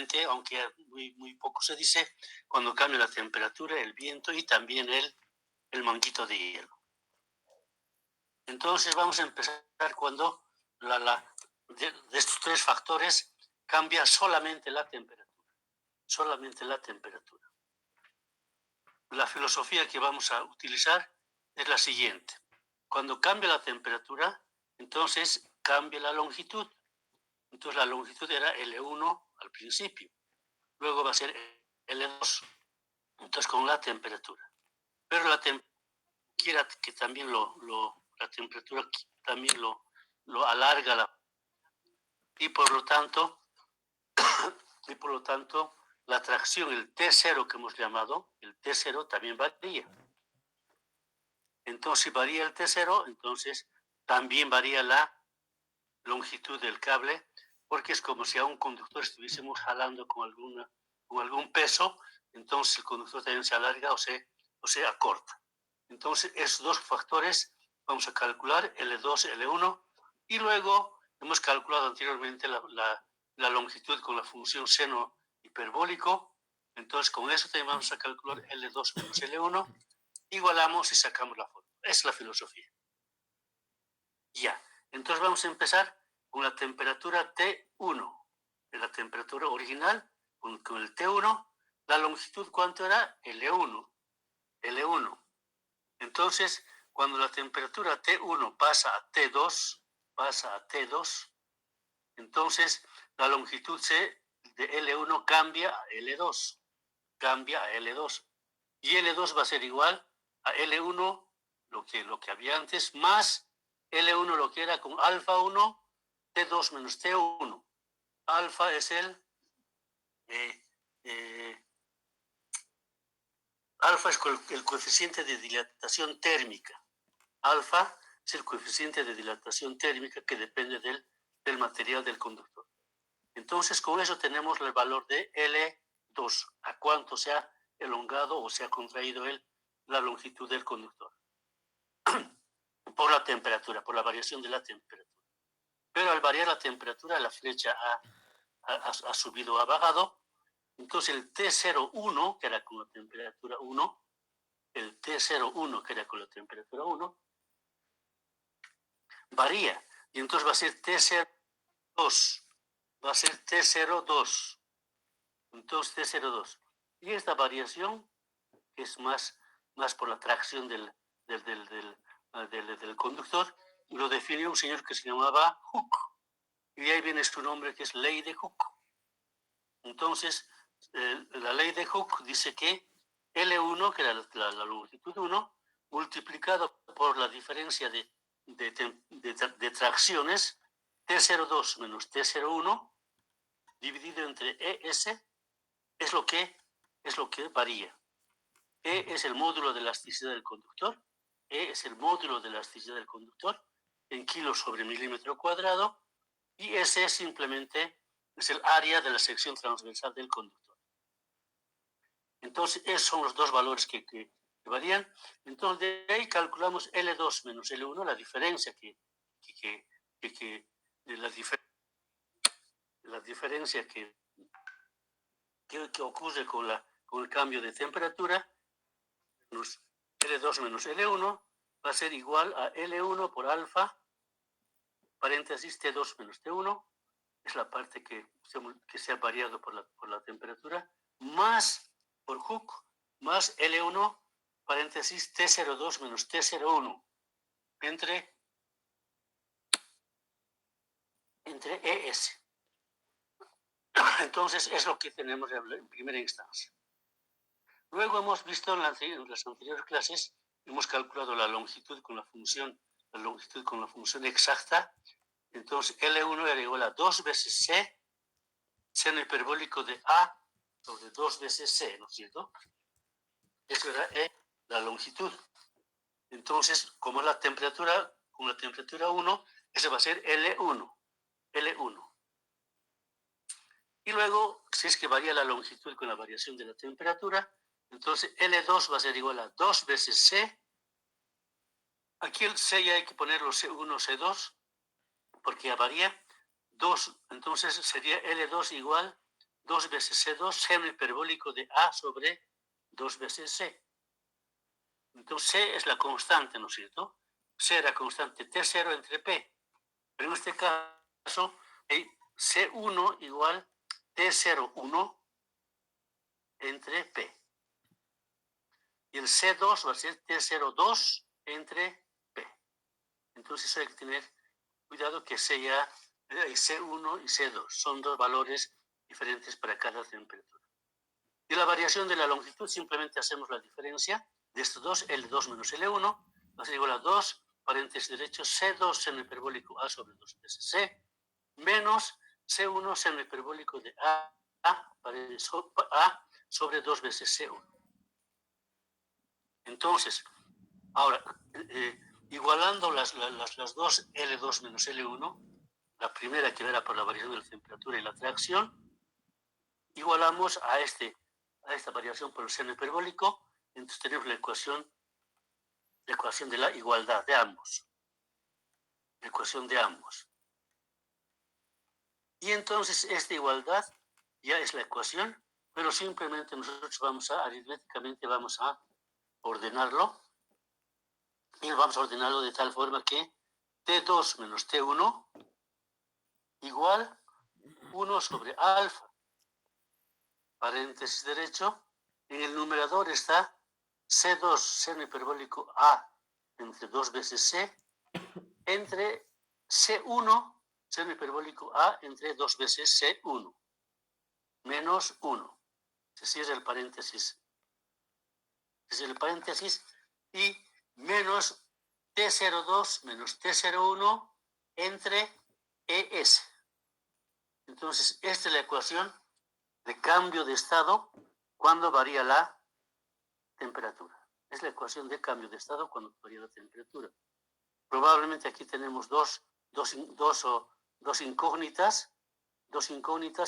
simplemente, aunque muy poco se dice, cuando cambia la temperatura, el viento y también el manguito de hielo. Entonces vamos a empezar cuando de estos tres factores cambia solamente la temperatura. Solamente la temperatura. La filosofía que vamos a utilizar es la siguiente. Cuando cambia la temperatura, entonces cambia la longitud. Entonces la longitud era L1 al principio. Luego va a ser L2. Entonces con la temperatura. Pero quiera que también la temperatura también lo alarga y por lo tanto la tracción, el T0 que hemos llamado, el T0 también varía. Entonces si varía el T0, entonces también varía la longitud del cable, porque es como si a un conductor estuviésemos jalando con algún peso, entonces el conductor también se alarga o se acorta. Entonces esos dos factores vamos a calcular, L2, L1, y luego hemos calculado anteriormente la longitud con la función seno hiperbólico. Entonces con eso también vamos a calcular L2 menos L1, igualamos y sacamos la fórmula. Esa es la filosofía. Ya, entonces vamos a empezar con la temperatura T1, de la temperatura original, con el T1, la longitud, ¿cuánto era? L1. Entonces, cuando la temperatura T1 pasa a T2, entonces la longitud C de L1 cambia a L2, y L2 va a ser igual a L1, lo que había antes, más L1 lo que era con alfa 1, T2 menos T1. Alfa es alfa es el coeficiente de dilatación térmica. Alfa es el coeficiente de dilatación térmica que depende del material del conductor. Entonces, con eso tenemos el valor de L2, a cuánto se ha elongado o se ha contraído la longitud del conductor. Por la temperatura, por la variación de la temperatura. Pero al variar la temperatura, la flecha ha subido o ha bajado. Entonces el T01, que era con la temperatura 1, el T01, que era con la temperatura 1, varía. Y entonces va a ser T02. Va a ser T02. Entonces T02. Y esta variación, que es más por la tracción del conductor, lo definió un señor que se llamaba Hooke. Y de ahí viene su nombre, que es ley de Hooke. Entonces, la ley de Hooke dice que L1, que era la longitud 1, multiplicado por la diferencia de tracciones, T02 menos T01, dividido entre ES, es lo que varía. E es el módulo de elasticidad del conductor. E es el módulo de elasticidad del conductor en kilos sobre milímetro cuadrado. Y S simplemente es el área de la sección transversal del conductor. Entonces, esos son los dos valores que varían. Entonces, de ahí calculamos L2 menos L1, la diferencia que ocurre con el cambio de temperatura. L2 menos L1 va a ser igual a L1 por alfa, paréntesis T2 menos T1, es la parte que se ha variado por la temperatura, más por Hooke, más L1, paréntesis T02 menos T01, entre ES. Entonces es lo que tenemos en primera instancia. Luego hemos visto en las anteriores clases, hemos calculado la longitud con la función exacta. Entonces L1 era igual a 2 veces C, seno hiperbólico de A sobre 2 veces C, ¿no es cierto? Eso era la longitud. Entonces, como la temperatura, con la temperatura 1, ese va a ser L1. Y luego, si es que varía la longitud con la variación de la temperatura, entonces L2 va a ser igual a 2 veces C. Aquí el C ya hay que ponerlo C1, C2, porque ya varía. 2, entonces sería L2 igual 2 veces C2, seno hiperbólico de A sobre 2 veces C. Entonces C es la constante, ¿no es cierto? C era constante T0 entre P. Pero en este caso, C1 igual T01 entre P. Y el C2 va a ser T02 entre P. Entonces hay que tener cuidado que sea C1 y C2. Son dos valores diferentes para cada temperatura. Y la variación de la longitud, simplemente hacemos la diferencia de estos dos, L2 menos L1, va a ser igual a 2, paréntesis derecho, C2 seno hiperbólico A sobre 2 veces C, menos C1 seno hiperbólico de A sobre 2 veces C1. Entonces, ahora, igualando las dos L2 menos L1, la primera que era por la variación de la temperatura y la tracción, igualamos a esta variación por el seno hiperbólico, entonces tenemos la ecuación de la igualdad de ambos. La ecuación de ambos. Y entonces esta igualdad ya es la ecuación, pero simplemente nosotros aritméticamente vamos a ordenarlo. Y vamos a ordenarlo de tal forma que T2 menos T1 igual 1 sobre alfa, paréntesis derecho. En el numerador está C2 seno hiperbólico A entre 2 veces C entre C1 seno hiperbólico A entre 2 veces C1 menos 1. Se cierra el paréntesis. Y menos T02 menos T01 entre ES. Entonces, esta es la ecuación de cambio de estado cuando varía la temperatura. Es la ecuación de cambio de estado cuando varía la temperatura. Probablemente aquí tenemos dos incógnitas,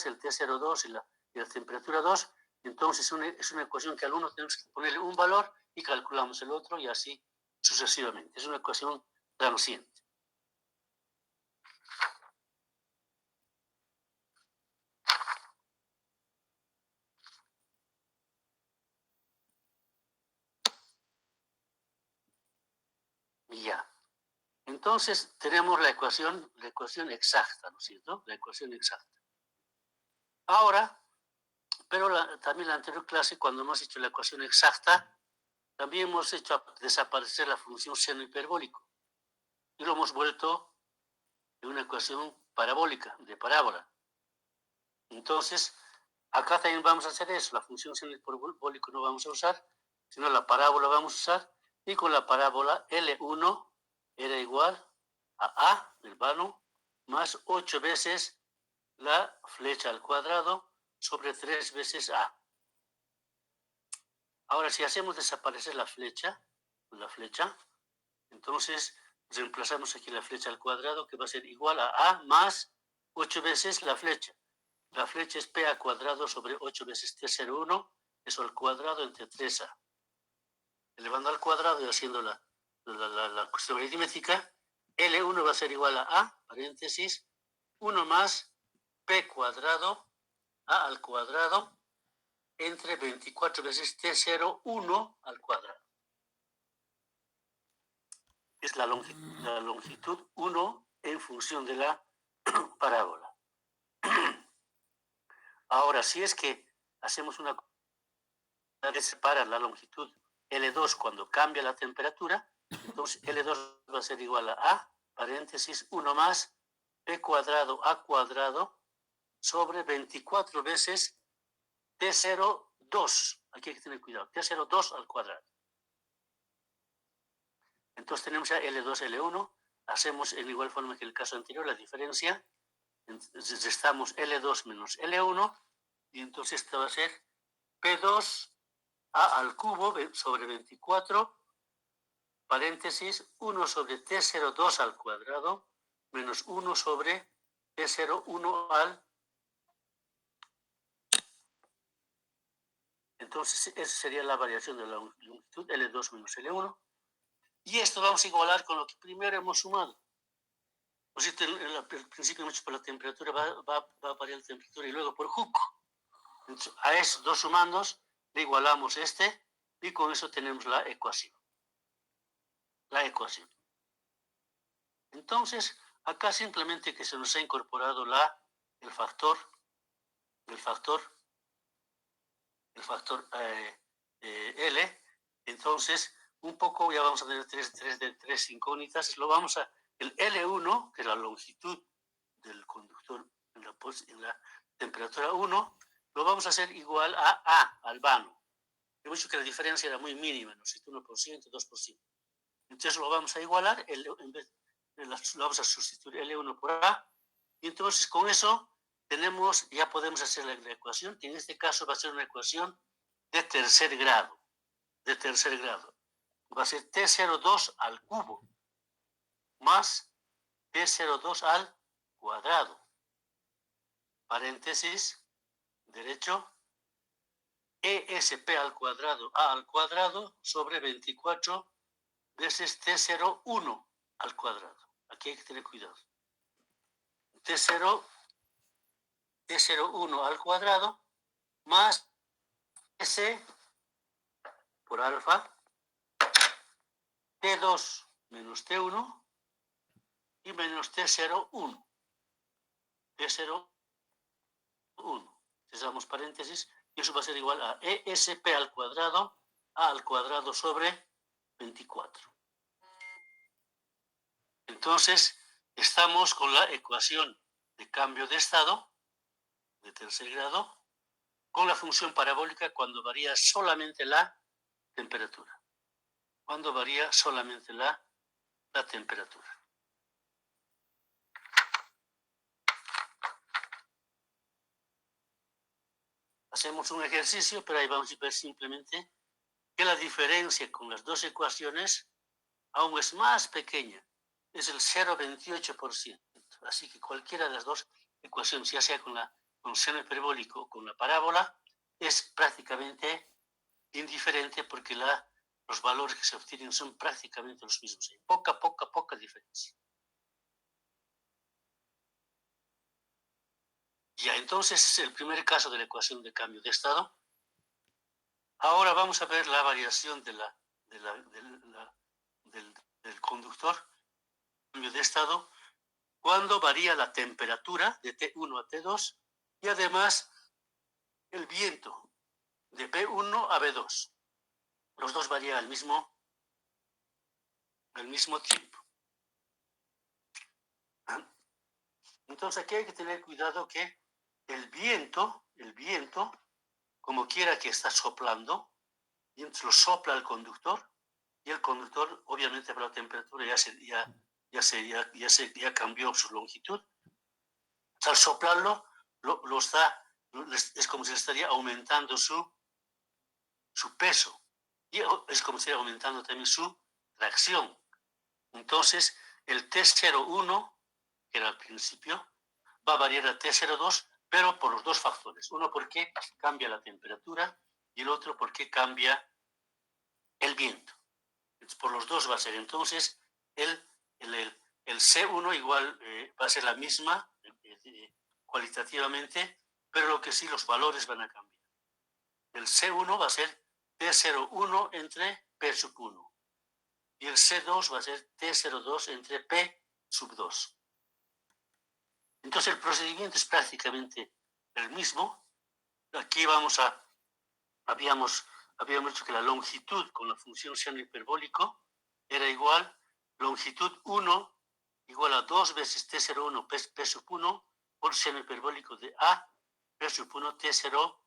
el T02 y la temperatura 2. Entonces es una ecuación que al uno tenemos que ponerle un valor y calculamos el otro y así sucesivamente. Es una ecuación transiente. Ya. Entonces tenemos la ecuación exacta, ¿no es cierto? La ecuación exacta. Ahora, pero también en la anterior clase, cuando hemos hecho la ecuación exacta, también hemos hecho desaparecer la función seno hiperbólico y lo hemos vuelto en una ecuación parabólica, de parábola. Entonces, acá también vamos a hacer eso. La función seno hiperbólico no vamos a usar, sino la parábola vamos a usar. Y con la parábola L1 era igual a A del vano más 8 veces la flecha al cuadrado sobre 3 veces A. Ahora, si hacemos desaparecer la flecha, entonces reemplazamos aquí la flecha al cuadrado, que va a ser igual a más 8 veces la flecha. La flecha es P al cuadrado sobre 8 veces T01, eso al cuadrado entre 3A. Elevando al cuadrado y haciendo la cuestión aritmética, L1 va a ser igual a paréntesis, 1 más P cuadrado, A al cuadrado, entre 24 veces T01 al cuadrado. Es la longitud 1 en función de la parábola. Ahora, si es que hacemos una que separa la longitud L2 cuando cambia la temperatura, entonces L2 va a ser igual a paréntesis, 1 más P cuadrado A cuadrado sobre 24 veces T02. Aquí hay que tener cuidado, T02 al cuadrado. Entonces tenemos ya L2, L1, hacemos en igual forma que el caso anterior la diferencia, restamos L2 menos L1, y entonces esto va a ser P2 A al cubo sobre 24, paréntesis, 1 sobre T02 al cuadrado, menos 1 sobre T01 al. Entonces, esa sería la variación de la longitud L2 menos L1. Y esto vamos a igualar con lo que primero hemos sumado. O sea, el principio hemos hecho por la temperatura, va a variar la temperatura y luego por Hooke. Entonces, a esos dos sumandos le igualamos este y con eso tenemos la ecuación. Entonces, acá simplemente que se nos ha incorporado el factor L. Entonces, un poco ya vamos a tener tres incógnitas. El L1, que es la longitud del conductor en la temperatura 1, lo vamos a hacer igual a A, al vano. Hemos dicho que la diferencia era muy mínima, ¿no? 1%, 2%. Entonces lo vamos a igualar, lo vamos a sustituir L1 por A, y entonces con eso ya podemos hacer la ecuación, que en este caso va a ser una ecuación de tercer grado. Va a ser T02 al cubo más T02 al cuadrado. Paréntesis, derecho, ESP al cuadrado, A al cuadrado, sobre 24 veces T01 al cuadrado. Aquí hay que tener cuidado. T01 al cuadrado más S por alfa, T2 menos T1 y menos T01. Cerramos paréntesis y eso va a ser igual a ESP al cuadrado, A al cuadrado sobre 24. Entonces, estamos con la ecuación de cambio de estado de tercer grado con la función parabólica cuando varía solamente la temperatura. Cuando varía solamente la temperatura. Hacemos un ejercicio, pero ahí vamos a ver simplemente que la diferencia con las dos ecuaciones aún es más pequeña. Es el 0,28%. Así que cualquiera de las dos ecuaciones, ya sea con seno hiperbólico o con la parábola, es prácticamente indiferente porque los valores que se obtienen son prácticamente los mismos. Hay poca diferencia. Ya, entonces, el primer caso de la ecuación de cambio de estado. Ahora vamos a ver la variación del conductor, cambio de estado, cuando varía la temperatura de T1 a T2 y además el viento de B1 a B2. Los dos varían al mismo tiempo. Entonces aquí hay que tener cuidado que el viento, como quiera que está soplando, y entonces lo sopla el conductor, y el conductor, obviamente por la temperatura ya cambió su longitud. Al soplarlo, es como si le estaría aumentando su peso, y es como si estaría aumentando también su tracción. Entonces, el T01, que era al principio, va a variar a T02, pero por los dos factores. Uno porque cambia la temperatura y el otro porque cambia el viento. Entonces, por los dos va a ser. Entonces, el C1 igual va a ser la misma cualitativamente, pero lo que sí, los valores van a cambiar. El C1 va a ser T01 entre P sub 1. Y el C2 va a ser T02 entre P sub 2. Entonces el procedimiento es prácticamente el mismo. Aquí habíamos dicho que la longitud con la función seno hiperbólico era igual, longitud 1 igual a 2 veces T01 P sub 1 por seno hiperbólico de A P sub 1 T0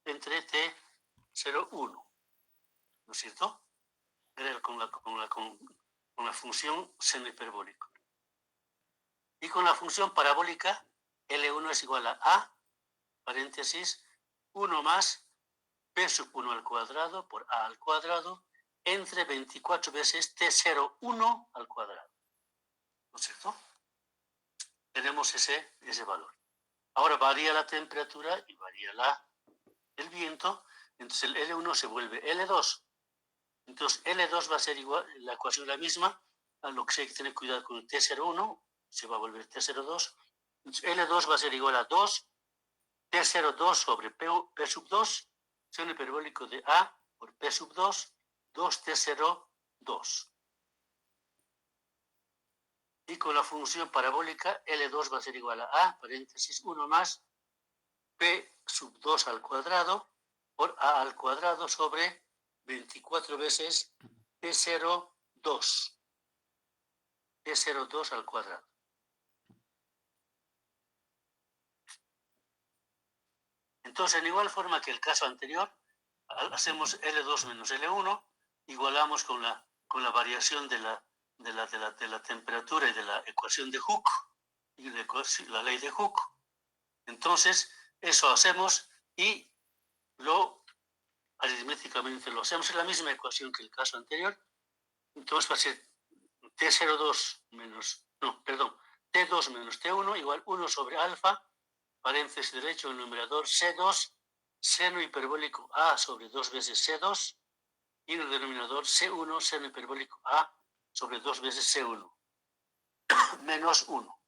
entre T01. ¿No es cierto? Era con la función seno hiperbólico. Y con la función parabólica, L1 es igual a A, paréntesis, 1 más P sub 1 al cuadrado por A al cuadrado, entre 24 veces T01 al cuadrado. ¿No es cierto? Tenemos ese valor. Ahora varía la temperatura y varía el viento, entonces el L1 se vuelve L2. Entonces L2 va a ser igual, la ecuación es la misma, a lo que hay que tener cuidado con el T01, se va a volver T02. Entonces L2 va a ser igual a 2 T02 sobre P sub 2, seno hiperbólico de A por P sub 2, 2T02. Y con la función parabólica L2 va a ser igual a A, paréntesis 1 más P sub 2 al cuadrado por A al cuadrado sobre 24 veces T02. T02 al cuadrado. Entonces, en igual forma que el caso anterior, hacemos L2 menos L1, igualamos con la variación de la temperatura y de la ecuación de Hooke, y la ley de Hooke. Entonces, eso hacemos y aritméticamente lo hacemos en la misma ecuación que el caso anterior. Entonces va a ser T02 menos, no, perdón, T2 menos T1 igual 1 sobre alfa, paréntesis derecho, el numerador C2, seno hiperbólico A sobre 2 veces C2, y en el denominador C1, seno hiperbólico A sobre 2 veces C1, menos 1.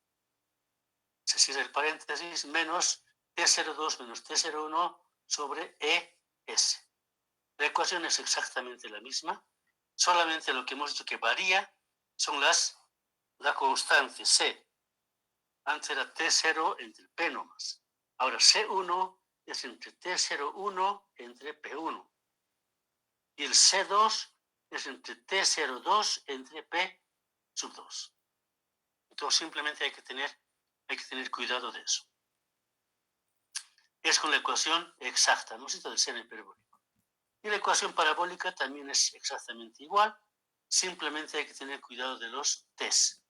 Se cierra el paréntesis, menos T02 menos T01 sobre ES. La ecuación es exactamente la misma, solamente lo que hemos dicho que varía son la constante C. Antes era T0 entre P nomás. Ahora C1 es entre T01 entre P1. Y el C2 es entre T02 entre P sub 2. Entonces simplemente hay que tener cuidado de eso. Es con la ecuación exacta, no del seno hiperbólico. Y la ecuación parabólica también es exactamente igual, simplemente hay que tener cuidado de los T's.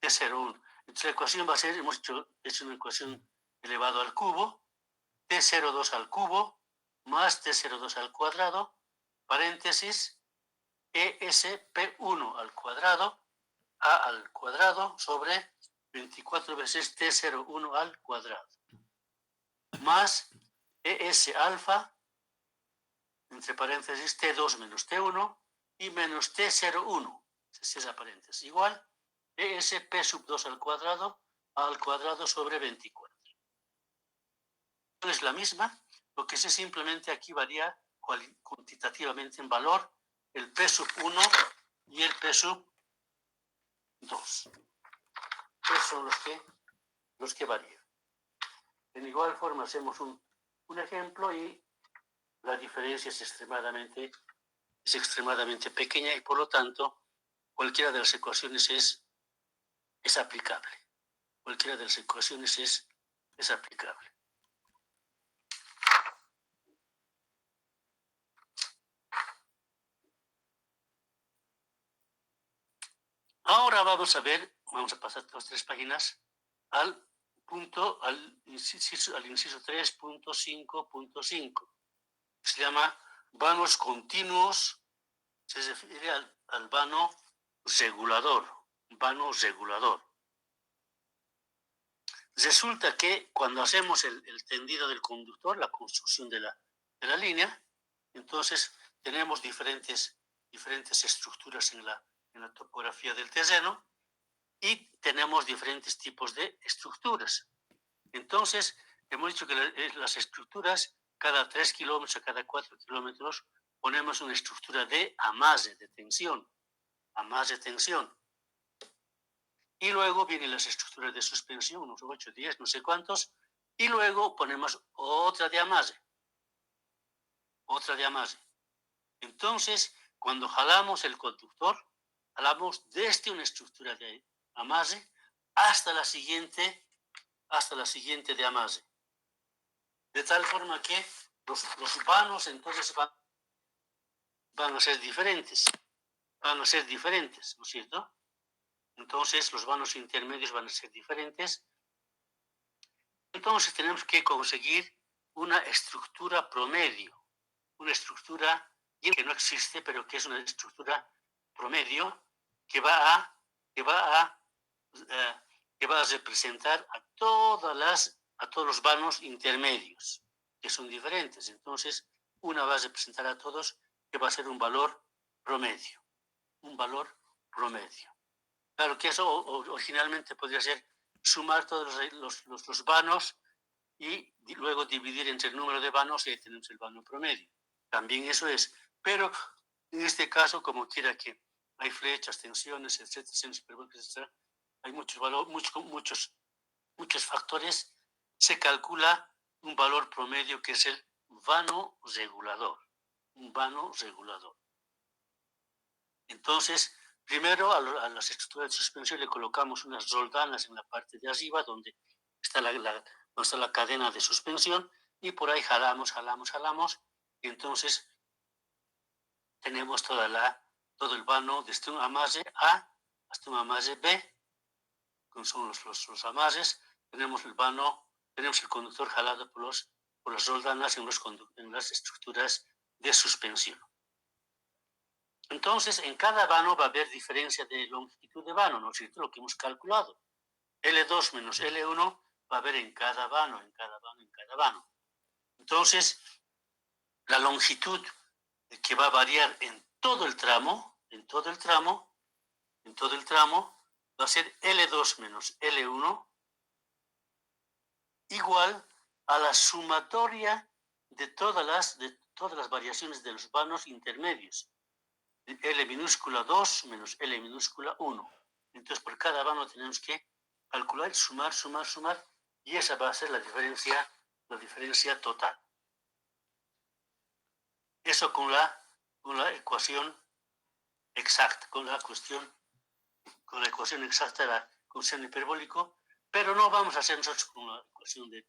T01. Entonces la ecuación va a ser, hemos hecho una ecuación elevado al cubo, T02 al cubo, más T02 al cuadrado, paréntesis, ESP1 al cuadrado, A al cuadrado, sobre 24 veces T01 al cuadrado, más ES alfa, entre paréntesis, T2 menos T1, y menos T01, se cierra paréntesis, igual, ESP sub 2 al cuadrado sobre 24. Es la misma, lo que sé simplemente aquí varía cuantitativamente en valor el P sub 1 y el P sub 2. Esos son los que varían. En igual forma hacemos un ejemplo y la diferencia es extremadamente pequeña y por lo tanto cualquiera de las ecuaciones es aplicable. Cualquiera de las ecuaciones es aplicable. Ahora vamos a pasar las 3 páginas al inciso 3.5.5. Se llama vanos continuos, se refiere al vano regulador. Resulta que cuando hacemos el tendido del conductor, la construcción de la línea, entonces tenemos diferentes estructuras en la topografía del terreno y tenemos diferentes tipos de estructuras. Entonces, hemos dicho que las estructuras, cada 3 kilómetros, cada 4 kilómetros, ponemos una estructura de amasse, de tensión. Y luego vienen las estructuras de suspensión, unos 8, 10, no sé cuántos, y luego ponemos otra de amasse. Entonces, cuando jalamos el conductor, jalamos desde una estructura de amasse hasta la siguiente de amasse. De tal forma que los vanos entonces van a ser diferentes, ¿no es cierto? Entonces los vanos intermedios van a ser diferentes. Entonces tenemos que conseguir una estructura promedio, una estructura que no existe, pero que es una estructura promedio que va a representar a todos los vanos intermedios, que son diferentes. Entonces, una va a representar a todos, que va a ser un valor promedio. Claro que eso originalmente podría ser sumar todos los vanos y luego dividir entre el número de vanos y ahí tenemos el vano promedio. También eso es. Pero en este caso, como quiera que hay flechas, tensiones, etcétera, etcétera, hay muchos factores, se calcula un valor promedio que es el vano regulador. Un vano regulador. Entonces, primero a las estructuras de suspensión le colocamos unas roldanas en la parte de arriba donde está la cadena de suspensión y por ahí jalamos, y entonces tenemos todo el vano desde un amarre A hasta un amarre B, con son los amarres, tenemos el vano, tenemos el conductor jalado por las roldanas en las estructuras de suspensión. Entonces, en cada vano va a haber diferencia de longitud de vano, ¿no es cierto? Lo que hemos calculado. L2 menos L1 va a haber en cada vano. Entonces, la longitud que va a variar en todo el tramo, va a ser L2 menos L1 igual a la sumatoria de todas las variaciones de los vanos intermedios. L minúscula 2 menos L minúscula 1. Entonces, por cada vano tenemos que calcular, sumar, y esa va a ser la diferencia total. Eso con la ecuación exacta, con la ecuación exacta de la coseno hiperbólico, pero no vamos a hacer nosotros con la ecuación de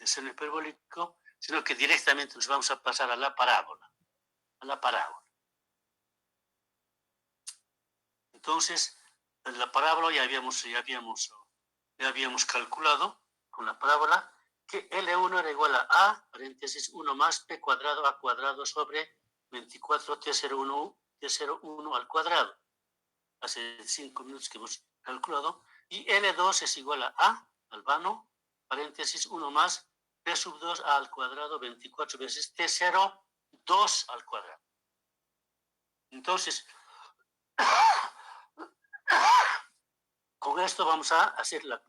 seno hiperbólico, sino que directamente nos vamos a pasar a la parábola. Entonces, en la parábola ya habíamos calculado con la parábola que L1 era igual a paréntesis 1 más P cuadrado A cuadrado sobre 24 T01 al cuadrado. Hace 5 minutos que hemos calculado. Y L2 es igual a al vano, paréntesis 1 más P sub 2 A al cuadrado 24 veces T02 al cuadrado. Entonces, con esto vamos a hacer la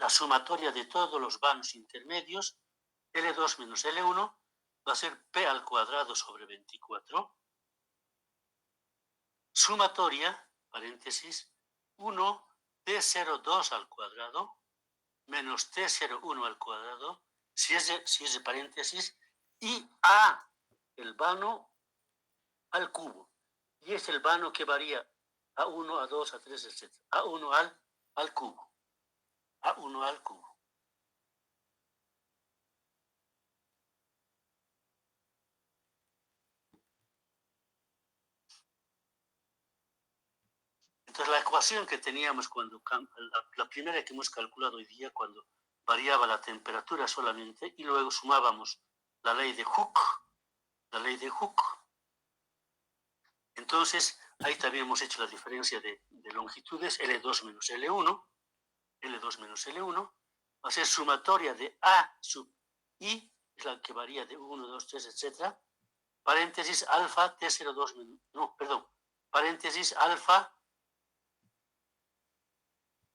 sumatoria de todos los vanos intermedios. L2 menos L1 va a ser P al cuadrado sobre 24. Sumatoria, paréntesis, 1 T02 al cuadrado menos T01 al cuadrado, si es de paréntesis, y A, el vano al cubo. Y es el vano que varía A1, A2, A3, etc. A1 al cubo. A1 al cubo. Entonces, la ecuación que teníamos la primera que hemos calculado hoy día, cuando variaba la temperatura solamente, y luego sumábamos la ley de Hooke, entonces ahí también hemos hecho la diferencia de longitudes, L2 menos L1, va a ser sumatoria de A sub I, es la que varía de 1, 2, 3, etc. Paréntesis alfa T02 paréntesis alfa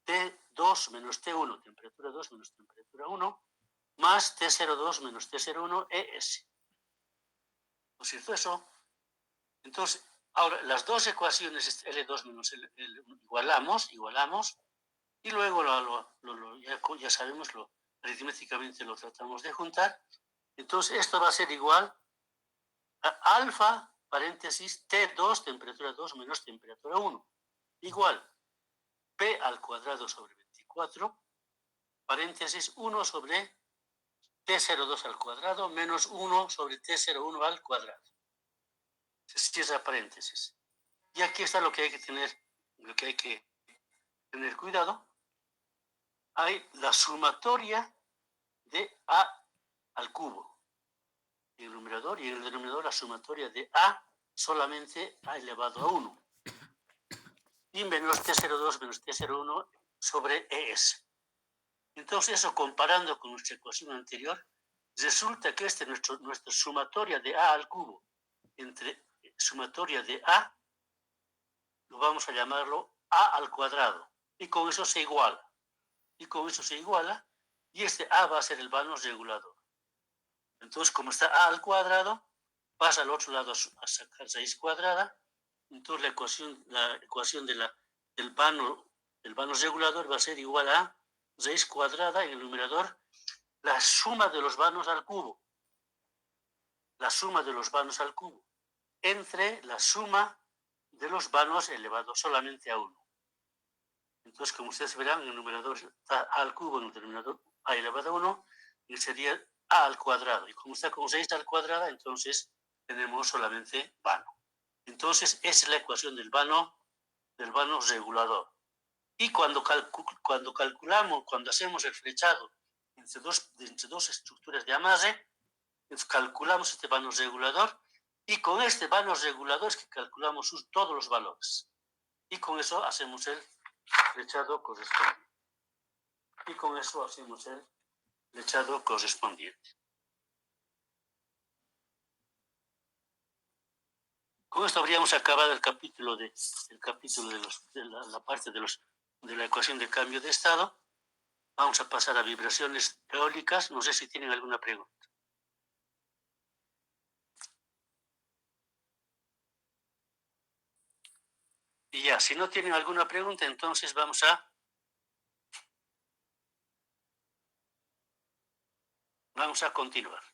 T2 menos T1, temperatura 2 menos temperatura 1, más T02 menos T01 ES. ¿No es cierto eso? Entonces, ahora las dos ecuaciones L2 menos L1 igualamos, y luego ya sabemos, aritméticamente lo tratamos de juntar. Entonces, esto va a ser igual a alfa, paréntesis, T2, temperatura 2 menos temperatura 1, igual P al cuadrado sobre 24, paréntesis 1 sobre T02 al cuadrado menos 1 sobre T01 al cuadrado. Se cierra paréntesis. Y aquí está lo que hay que tener cuidado. Hay la sumatoria de A al cubo en el numerador, y en el denominador la sumatoria de A solamente A elevado a 1. Y menos T02 menos T01 sobre ES. Entonces, eso comparando con nuestra ecuación anterior, resulta que nuestra sumatoria de A al cubo entre sumatoria de A, lo vamos a llamarlo A al cuadrado. Y con eso se iguala. y este A va a ser el vano regulador. Entonces, como está A al cuadrado, pasa al otro lado a sacar raíz cuadrada. Entonces, la ecuación del vano regulador va a ser igual a raíz cuadrada en el numerador, la suma de los vanos al cubo. La suma de los vanos al cubo entre la suma de los vanos elevado solamente a 1. Entonces, como ustedes verán, el numerador está A al cubo en el denominador A elevado a 1 y sería A al cuadrado. Y como está con 6 al cuadrado, entonces tenemos solamente vano. Entonces, esa es la ecuación del vano regulador. Y cuando calculamos, cuando hacemos el flechado entre dos estructuras de amarre, calculamos este vano regulador y con este vano regulador es que calculamos todos los valores. Y con eso hacemos el flechado correspondiente. Con esto habríamos acabado el capítulo de la parte de la ecuación de cambio de estado. Vamos a pasar a vibraciones eólicas. No sé si tienen alguna pregunta. Y ya, si no tienen alguna pregunta, entonces vamos a continuar.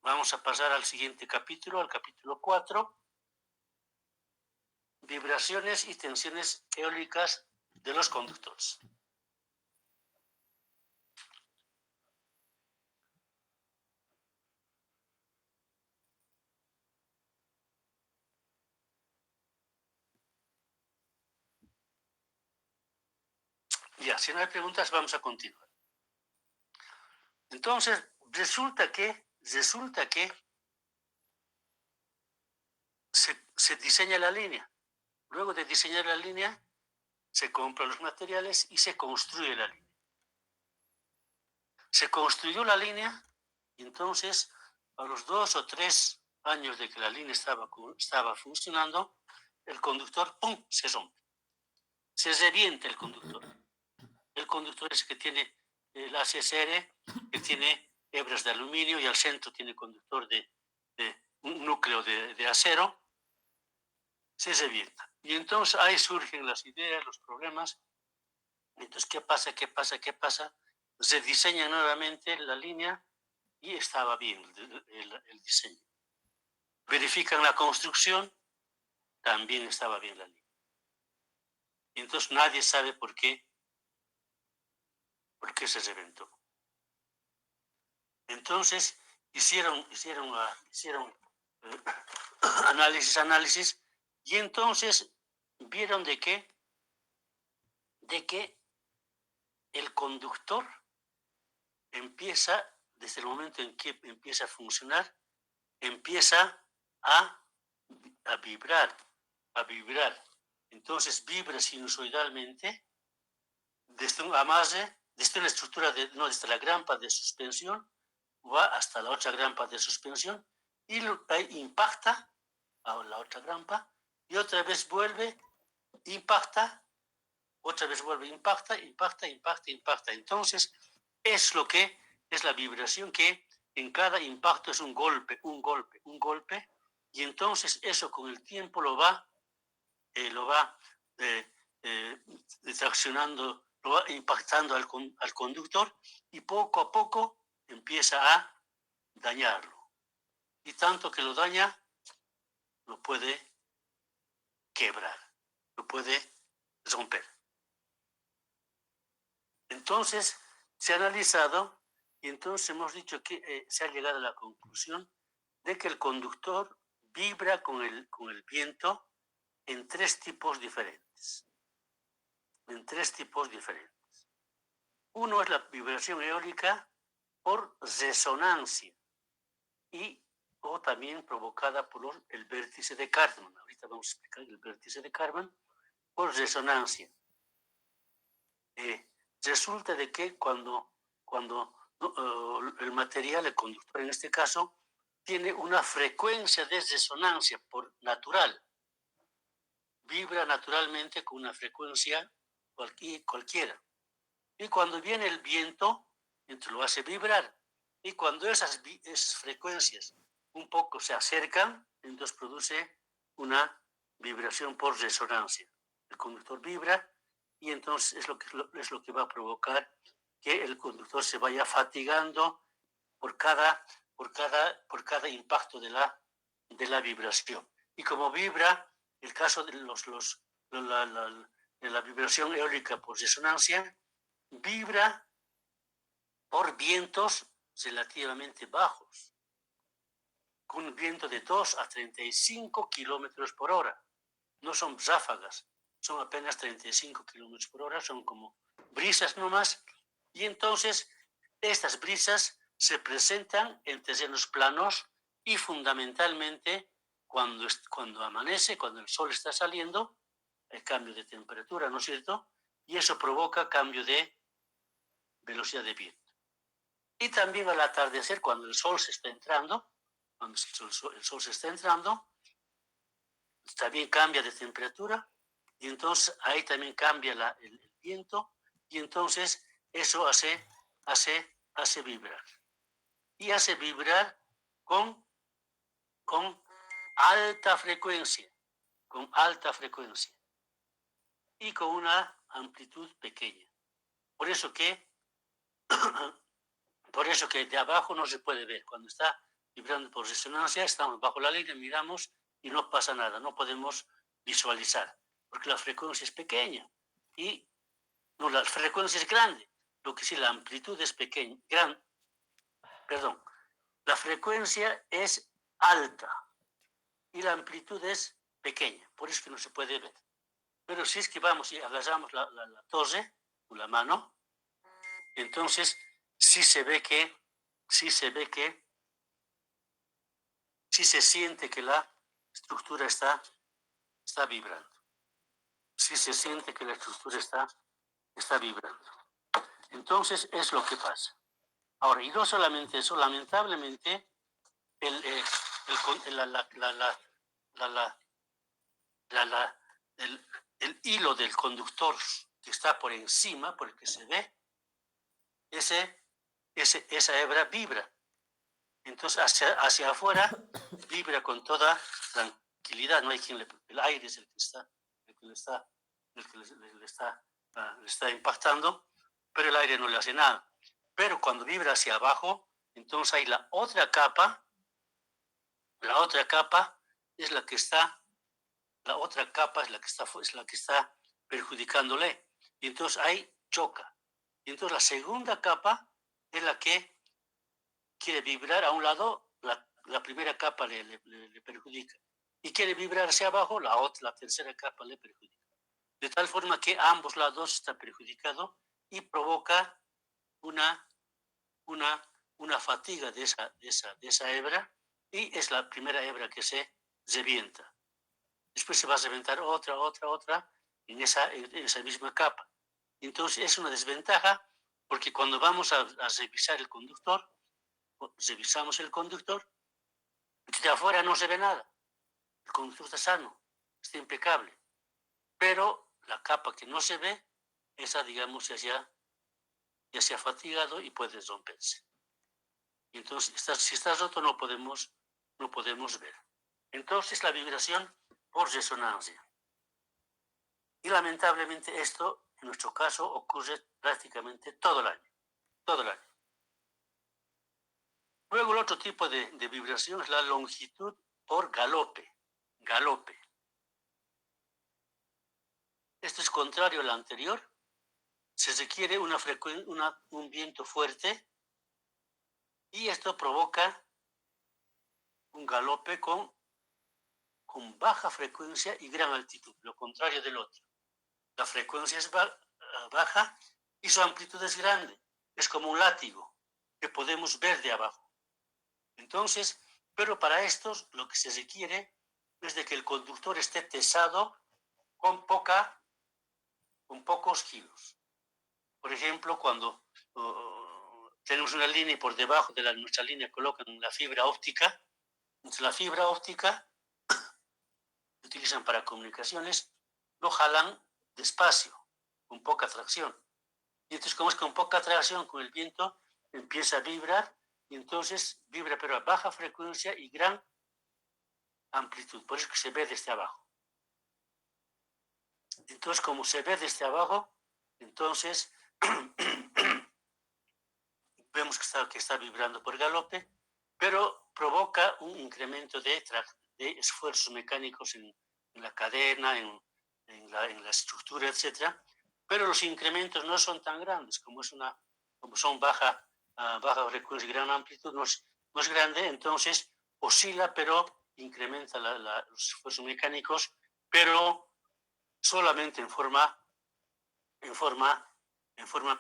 Vamos a pasar al siguiente capítulo, al capítulo 4. Vibraciones y tensiones eólicas de los conductores. Ya, si no hay preguntas, vamos a continuar. Entonces, resulta que se diseña la línea. Luego de diseñar la línea, se compran los materiales y se construye la línea. Se construyó la línea y entonces, a los 2 o 3 años de que la línea estaba funcionando, el conductor, ¡pum!, se rompe. Se revienta el conductor. El conductor es que tiene el ACSR, que tiene hebras de aluminio y al centro tiene conductor de un núcleo de acero, se revienta. Y entonces ahí surgen las ideas, los problemas. Entonces, ¿qué pasa? Se diseña nuevamente la línea y estaba bien el diseño. Verifican la construcción, también estaba bien la línea. Y entonces nadie sabe por qué se reventó. Entonces hicieron análisis y entonces vieron de que el conductor empieza, desde el momento en que empieza a funcionar, empieza a vibrar. Entonces vibra sinusoidalmente desde un amarre, desde una estructura, desde la grampa de suspensión, va hasta la otra grampa de suspensión y impacta a la otra grampa y otra vez vuelve, impacta, otra vez vuelve, impacta. Entonces, es lo que es la vibración, que en cada impacto es un golpe, y entonces eso con el tiempo lo va traccionando, lo va impactando al conductor y poco a poco empieza a dañarlo. Y tanto que lo daña, lo puede quebrar, lo puede romper. Entonces, se ha analizado y entonces hemos dicho que se ha llegado a la conclusión de que el conductor vibra con el viento en tres tipos diferentes. Uno es la vibración eólica por resonancia o también provocada por el vértice de Karman. Ahorita vamos a explicar el vértice de Karman por resonancia. Resulta de que cuando el material, el conductor en este caso, tiene una frecuencia de resonancia natural. vibra naturalmente con una frecuencia cualquiera. Y cuando viene el viento, entonces lo hace vibrar. Y cuando esas frecuencias un poco se acercan, entonces produce una vibración por resonancia. El conductor vibra y entonces es lo que va a provocar que el conductor se vaya fatigando por cada impacto de la vibración. Y como vibra, el caso de de la vibración eólica por resonancia, vibra por vientos relativamente bajos, con un viento de 2 a 35 kilómetros por hora. No son ráfagas, son apenas 35 kilómetros por hora, son como brisas nomás. Y entonces estas brisas se presentan en terrenos planos y fundamentalmente cuando amanece, cuando el sol está saliendo, el cambio de temperatura, ¿no es cierto? Y eso provoca cambio de velocidad de viento. Y también al atardecer, cuando el sol se está entrando, cuando el sol se está entrando, también cambia de temperatura y entonces ahí también cambia el viento y entonces eso hace vibrar. Y hace vibrar con alta frecuencia, y con una amplitud pequeña. Por eso que de abajo no se puede ver. Cuando está vibrando por resonancia, estamos bajo la línea, miramos y no pasa nada, no podemos visualizar, porque la frecuencia es pequeña y no, la frecuencia es grande, lo que sí, la amplitud es pequeña, la frecuencia es alta y la amplitud es pequeña, por eso que no se puede ver. Pero si es que vamos y agarramos la torre con la mano, entonces sí se siente que la estructura está vibrando. Sí se siente que la estructura está vibrando. Entonces es lo que pasa. Ahora, y no solamente eso, lamentablemente, el hilo del conductor que está por encima, por el que se ve, esa hebra vibra. Entonces, hacia afuera, vibra con toda tranquilidad. No hay quien el aire es el que le está impactando, pero el aire no le hace nada. Pero cuando vibra hacia abajo, entonces hay la otra capa es la que está perjudicándole. Y entonces ahí choca. Y entonces la segunda capa es la que quiere vibrar a un lado, la primera capa le perjudica. Y quiere vibrar hacia abajo, la tercera capa le perjudica. De tal forma que a ambos lados está perjudicado y provoca una fatiga de esa hebra, y es la primera hebra que se revienta. Después se va a reventar otra en esa misma capa. Entonces es una desventaja porque cuando vamos a revisar el conductor, revisamos el conductor, de afuera no se ve nada. El conductor está sano, está impecable. Pero la capa que no se ve, esa, digamos, ya se ha fatigado y puede romperse. Y entonces, si está roto, no podemos ver. Entonces, la vibración por resonancia. Y lamentablemente esto, en nuestro caso, ocurre prácticamente todo el año. Todo el año. Luego, el otro tipo de vibración es la longitud por galope. Galope. Esto es contrario al anterior. Se requiere un viento fuerte y esto provoca un galope con baja frecuencia y gran altitud, lo contrario del otro. La frecuencia es baja y su amplitud es grande. Es como un látigo que podemos ver de abajo. Entonces, pero para estos lo que se requiere es de que el conductor esté tesado con pocos kilos. Por ejemplo, cuando tenemos una línea y por debajo de nuestra línea colocan la fibra óptica, entonces la fibra óptica que utilizan para comunicaciones lo jalan despacio, con poca tracción. Y entonces, como es con poca tracción, con el viento empieza a vibrar, y entonces vibra pero a baja frecuencia y gran amplitud. Por eso que se ve desde abajo. Entonces, como se ve desde abajo, entonces vemos que está vibrando por galope, pero provoca un incremento de esfuerzos mecánicos en la cadena, en la estructura, etc. Pero los incrementos no son tan grandes, como son baja frecuencia y gran amplitud, no es grande, entonces oscila, pero incrementa los esfuerzos mecánicos, pero solamente en forma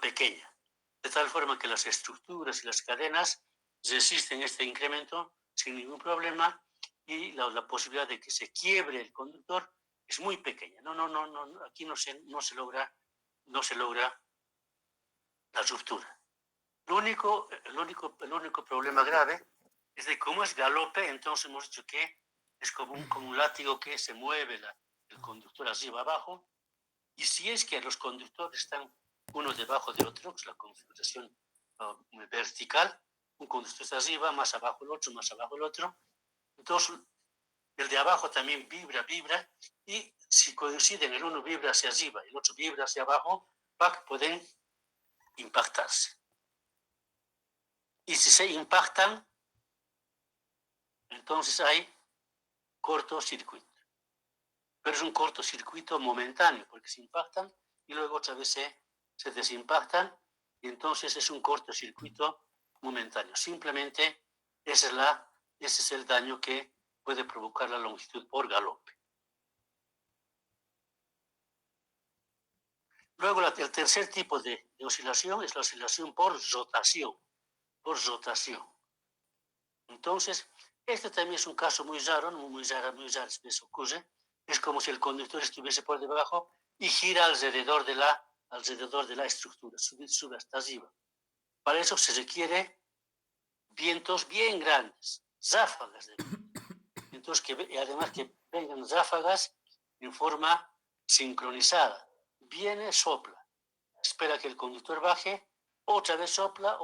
pequeña, de tal forma que las estructuras y las cadenas resisten este incremento sin ningún problema, y la posibilidad de que se quiebre el conductor es muy pequeña. Aquí no se logra la ruptura. El único problema grave es de cómo es galope. Entonces hemos dicho que es como un látigo que se mueve el conductor arriba abajo, y si es que los conductores están uno debajo de otro, que es la configuración vertical, un conductor está arriba, más abajo el otro, más abajo el otro, entonces el de abajo también vibra, y si coinciden, el uno vibra hacia arriba y el otro vibra hacia abajo, pueden impactarse. Y si se impactan, entonces hay cortocircuito. Pero es un cortocircuito momentáneo, porque se impactan y luego otra vez se desimpactan, y entonces es un cortocircuito momentáneo. Simplemente ese es el daño que puede provocar la longitud por galope. Luego el tercer tipo de oscilación es la oscilación por rotación. Entonces, este también es un caso muy raro, muy raro veces ocurre. Es como si el conductor estuviese por debajo y gira alrededor de la estructura, sube hasta arriba. Para eso se requiere vientos bien grandes, ráfagas de viento. Entonces, además que vengan ráfagas en forma sincronizada. Viene, sopla, espera que el conductor baje, otra vez sopla,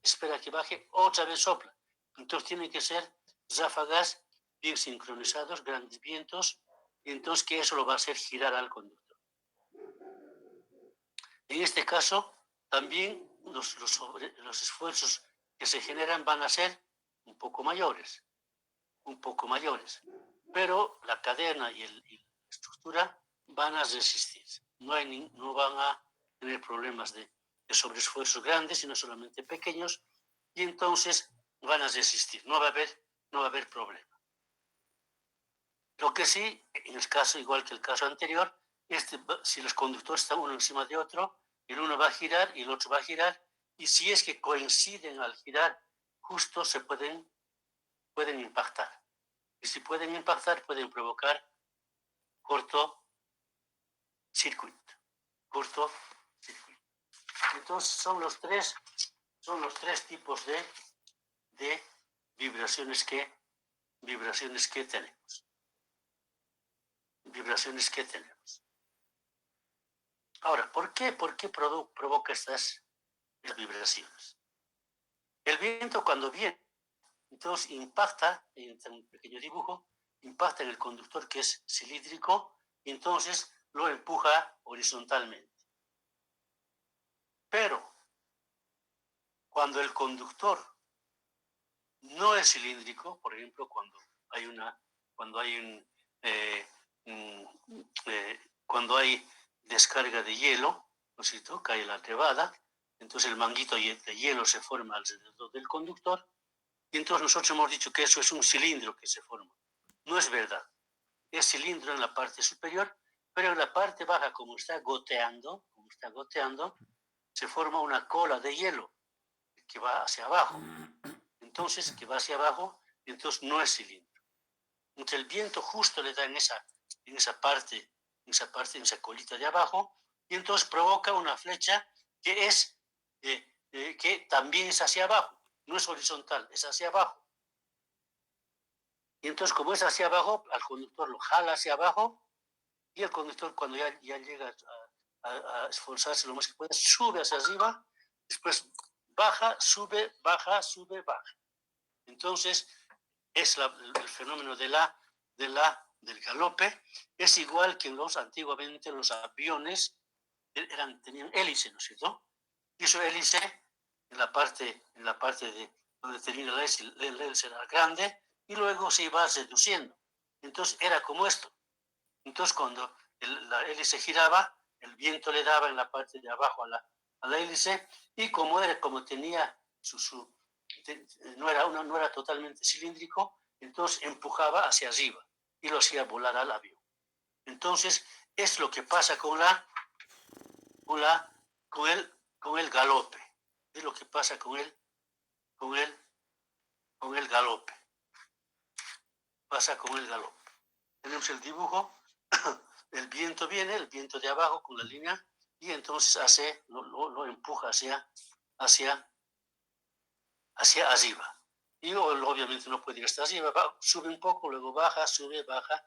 espera que baje, otra vez sopla. Entonces tienen que ser ráfagas bien sincronizados, grandes vientos, y entonces que eso lo va a hacer girar al conductor. En este caso, también los esfuerzos que se generan van a ser un poco mayores, pero la cadena y la estructura van a resistir. No van a tener problemas de sobreesfuerzos grandes, sino solamente pequeños, y entonces van a resistir. No va a haber problema. Lo que sí, en el caso, igual que el caso anterior, si los conductores están uno encima de otro, el uno va a girar y el otro va a girar, y si es que coinciden al girar, justo se pueden impactar. Y si pueden impactar, pueden provocar cortocircuito. Entonces son los tres tipos de vibraciones que tenemos. Ahora, ¿por qué provoca estas vibraciones? El viento, cuando viene, entonces impacta, en un pequeño dibujo, impacta en el conductor, que es cilíndrico, y entonces lo empuja horizontalmente. Pero cuando el conductor no es cilíndrico, por ejemplo, cuando hay descarga de hielo, ¿no es cierto?, cae la nevada, entonces el manguito de hielo se forma alrededor del conductor, y entonces nosotros hemos dicho que eso es un cilindro que se forma. No es verdad. Es cilindro en la parte superior, pero en la parte baja, como está goteando, se forma una cola de hielo que va hacia abajo. Entonces, entonces no es cilindro. Entonces el viento justo le da en esa parte, en esa colita de abajo, y entonces provoca una flecha que también es hacia abajo. No es horizontal, es hacia abajo. Y entonces, como es hacia abajo, al conductor lo jala hacia abajo, y el conductor cuando ya llega a esforzarse lo más que puede, sube hacia arriba, después baja, sube, baja, sube, baja. Entonces, es el fenómeno del galope, es igual que antiguamente los aviones tenían hélice, ¿no es cierto? Y su hélice, en la parte de donde tenía el hélice era grande, y luego se iba reduciendo. Entonces, era como esto. Entonces, cuando la hélice giraba, el viento le daba en la parte de abajo a la hélice, y como tenía no era totalmente cilíndrico, entonces empujaba hacia arriba y lo hacía volar al avión. Entonces, es lo que pasa con el galope. Es lo que pasa con el galope. Pasa con el galope. Tenemos el dibujo, el viento viene, el viento de abajo con la línea, y entonces lo empuja hacia arriba. Y obviamente no puede ir hasta arriba, sube un poco, luego baja, sube, baja.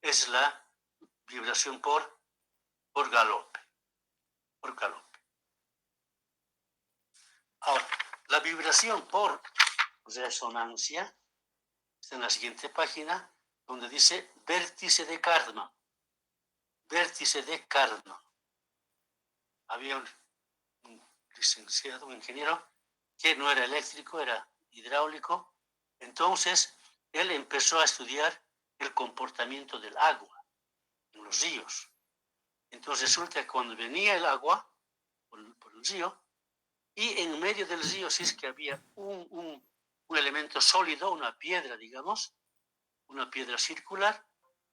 Es la vibración por galope. Por galope. Ahora, la vibración por resonancia está en la siguiente página, donde dice vértice de Karman. Vértice de Karman. Había un licenciado, un ingeniero, que no era eléctrico, era hidráulico. Entonces, él empezó a estudiar el comportamiento del agua en los ríos. Entonces, resulta que cuando venía el agua por el río, y en medio del río, si es que había un elemento sólido, una piedra, digamos, una piedra circular,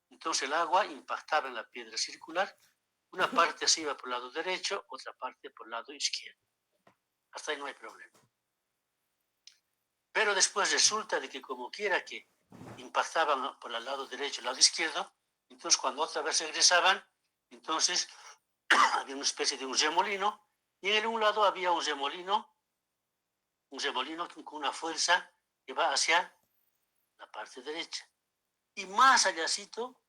entonces el agua impactaba en la piedra circular, una parte se iba por el lado derecho, otra parte por el lado izquierdo. Hasta ahí no hay problema. Pero después resulta de que como quiera que impactaban por el lado derecho y el lado izquierdo, entonces cuando otra vez regresaban, entonces había una especie de un remolino, y en un lado había un remolino con una fuerza que va hacia la parte derecha. Y más allácito,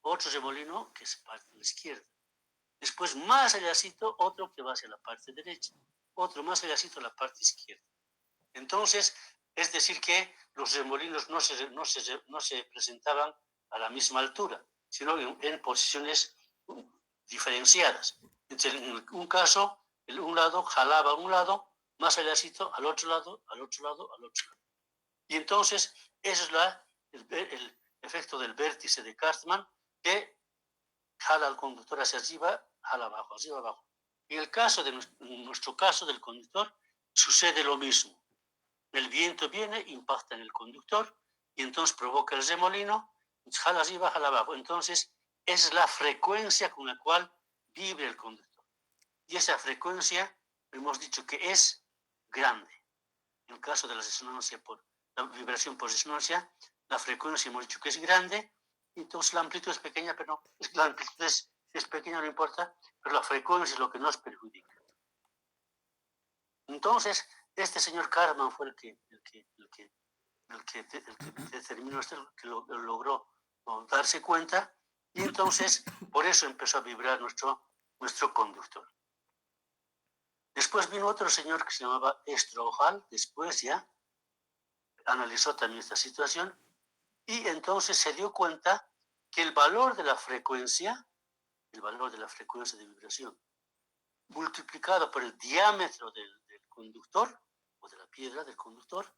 otro remolino que se parte a la izquierda. Después, más allácito, otro que va hacia la parte derecha. Otro más allácito a la parte izquierda. Entonces, es decir que los remolinos no se presentaban a la misma altura, sino en posiciones diferenciadas. Entonces, en un caso, un lado jalaba a un lado, más allácito al otro lado, al otro lado, al otro lado. Y entonces, eso es el efecto del vértice de Karman, que jala al conductor hacia arriba, jala abajo, arriba, abajo. En nuestro caso del conductor, sucede lo mismo. El viento viene, impacta en el conductor, y entonces provoca el remolino, jala arriba, jala abajo. Entonces, es la frecuencia con la cual vibra el conductor. Y esa frecuencia, hemos dicho que es grande. En el caso de la resonancia la vibración por resonancia, la frecuencia hemos dicho que es grande, entonces la amplitud es pequeña, pero no, la amplitud es pequeña, no importa, pero la frecuencia es lo que nos perjudica. Entonces, este señor Karman fue el que determinó esto, el que logró darse cuenta, y entonces por eso empezó a vibrar nuestro conductor. Después vino otro señor que se llamaba Strohal, después ya analizó también esta situación, y entonces se dio cuenta que el valor de la frecuencia de vibración, multiplicado por el diámetro del conductor, o de la piedra del conductor,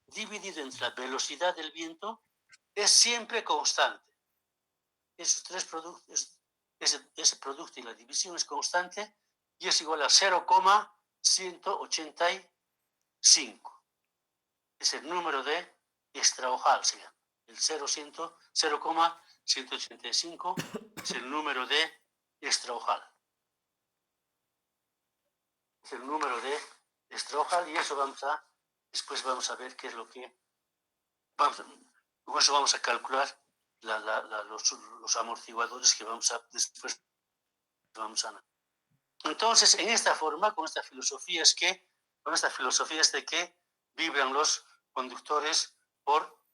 dividido entre la velocidad del viento, es siempre constante. Esos tres productos, ese producto y la división es constante, y es igual a 0,185. Es el número de Strohal, se llama. El 0,185 es el número de Strohal. Es el número de Strohal, y eso después vamos a ver qué es lo que con eso vamos a calcular los amortiguadores que después vamos a. Entonces, en esta forma, con esta filosofía es de que vibran los conductores por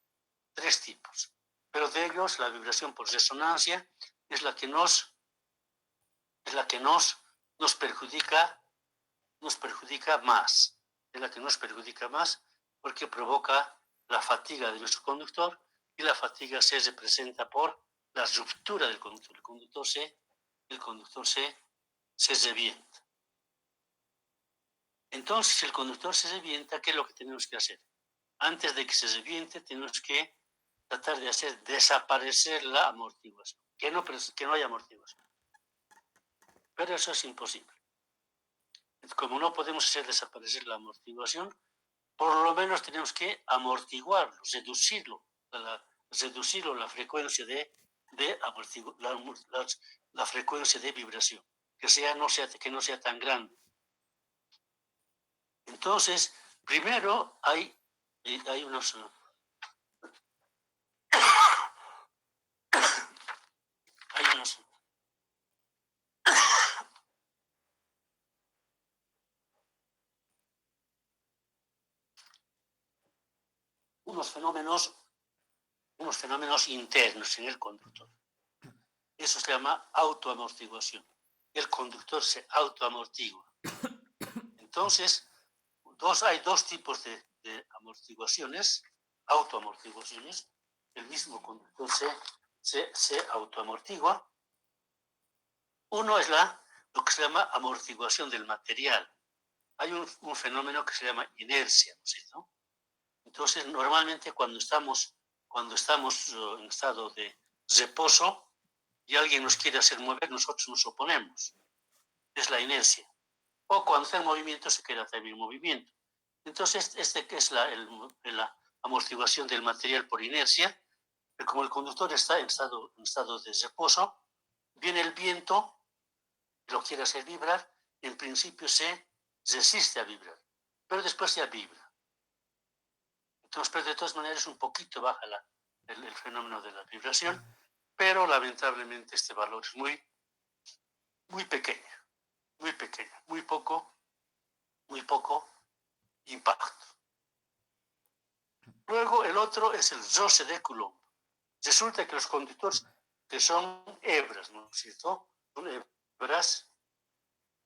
tres tipos. Pero de ellos, la vibración por resonancia es la que nos perjudica más. Es la que nos perjudica más porque provoca la fatiga de nuestro conductor, y la fatiga se representa por la ruptura del conductor. El conductor se revienta. Entonces, si el conductor se revienta, ¿qué es lo que tenemos que hacer? Antes de que se reviente, tenemos que tratar de hacer desaparecer la amortiguación, que no haya amortiguación. Pero eso es imposible. Como no podemos hacer desaparecer la amortiguación, por lo menos tenemos que amortiguarlo, reducirlo la frecuencia la frecuencia de vibración, que no sea tan grande. Entonces, primero hay unos unos fenómenos internos en el conductor. Eso se llama autoamortiguación. El conductor se autoamortigua. Entonces, hay dos tipos de amortiguaciones, autoamortiguaciones. El mismo conductor se autoamortigua. Uno es lo que se llama amortiguación del material. Hay un fenómeno que se llama inercia, ¿no es cierto? Entonces, normalmente cuando estamos en estado de reposo y alguien nos quiere hacer mover, nosotros nos oponemos. Es la inercia. O cuando está en movimiento, se queda también en movimiento. Entonces, que es la amortiguación del material por inercia. Como el conductor está en estado de reposo, viene el viento, lo quiere hacer vibrar, en principio se resiste a vibrar, pero después ya vibra. Entonces, pero de todas maneras, un poquito baja el fenómeno de la vibración, pero lamentablemente este valor es muy pequeño, muy poco impacto. Luego el otro es el roce de Coulomb. Resulta que los conductores que son hebras, ¿no es cierto? Son hebras,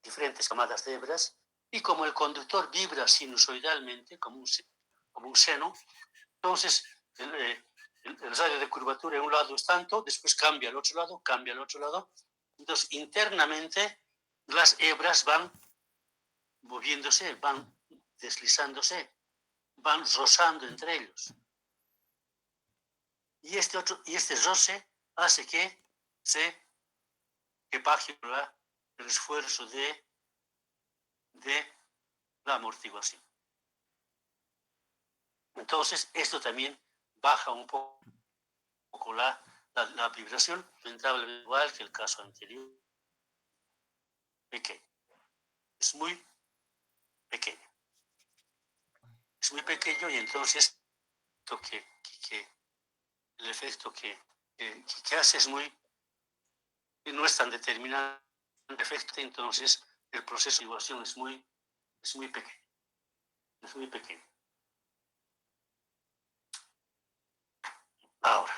diferentes camadas de hebras, y como el conductor vibra sinusoidalmente, como un seno, entonces el radio de curvatura en un lado es tanto, después cambia al otro lado, entonces internamente las hebras van moviéndose, van deslizándose, van rozando entre ellos. Y este roce hace que baje el esfuerzo de la amortiguación. Entonces, esto también baja un poco la vibración, lamentablemente igual que el caso anterior. Pequeño. Es muy pequeño. Es muy pequeño, y entonces el efecto que hace no es tan determinante el efecto, entonces el proceso de igualación es muy pequeño. Es muy pequeño. Ahora,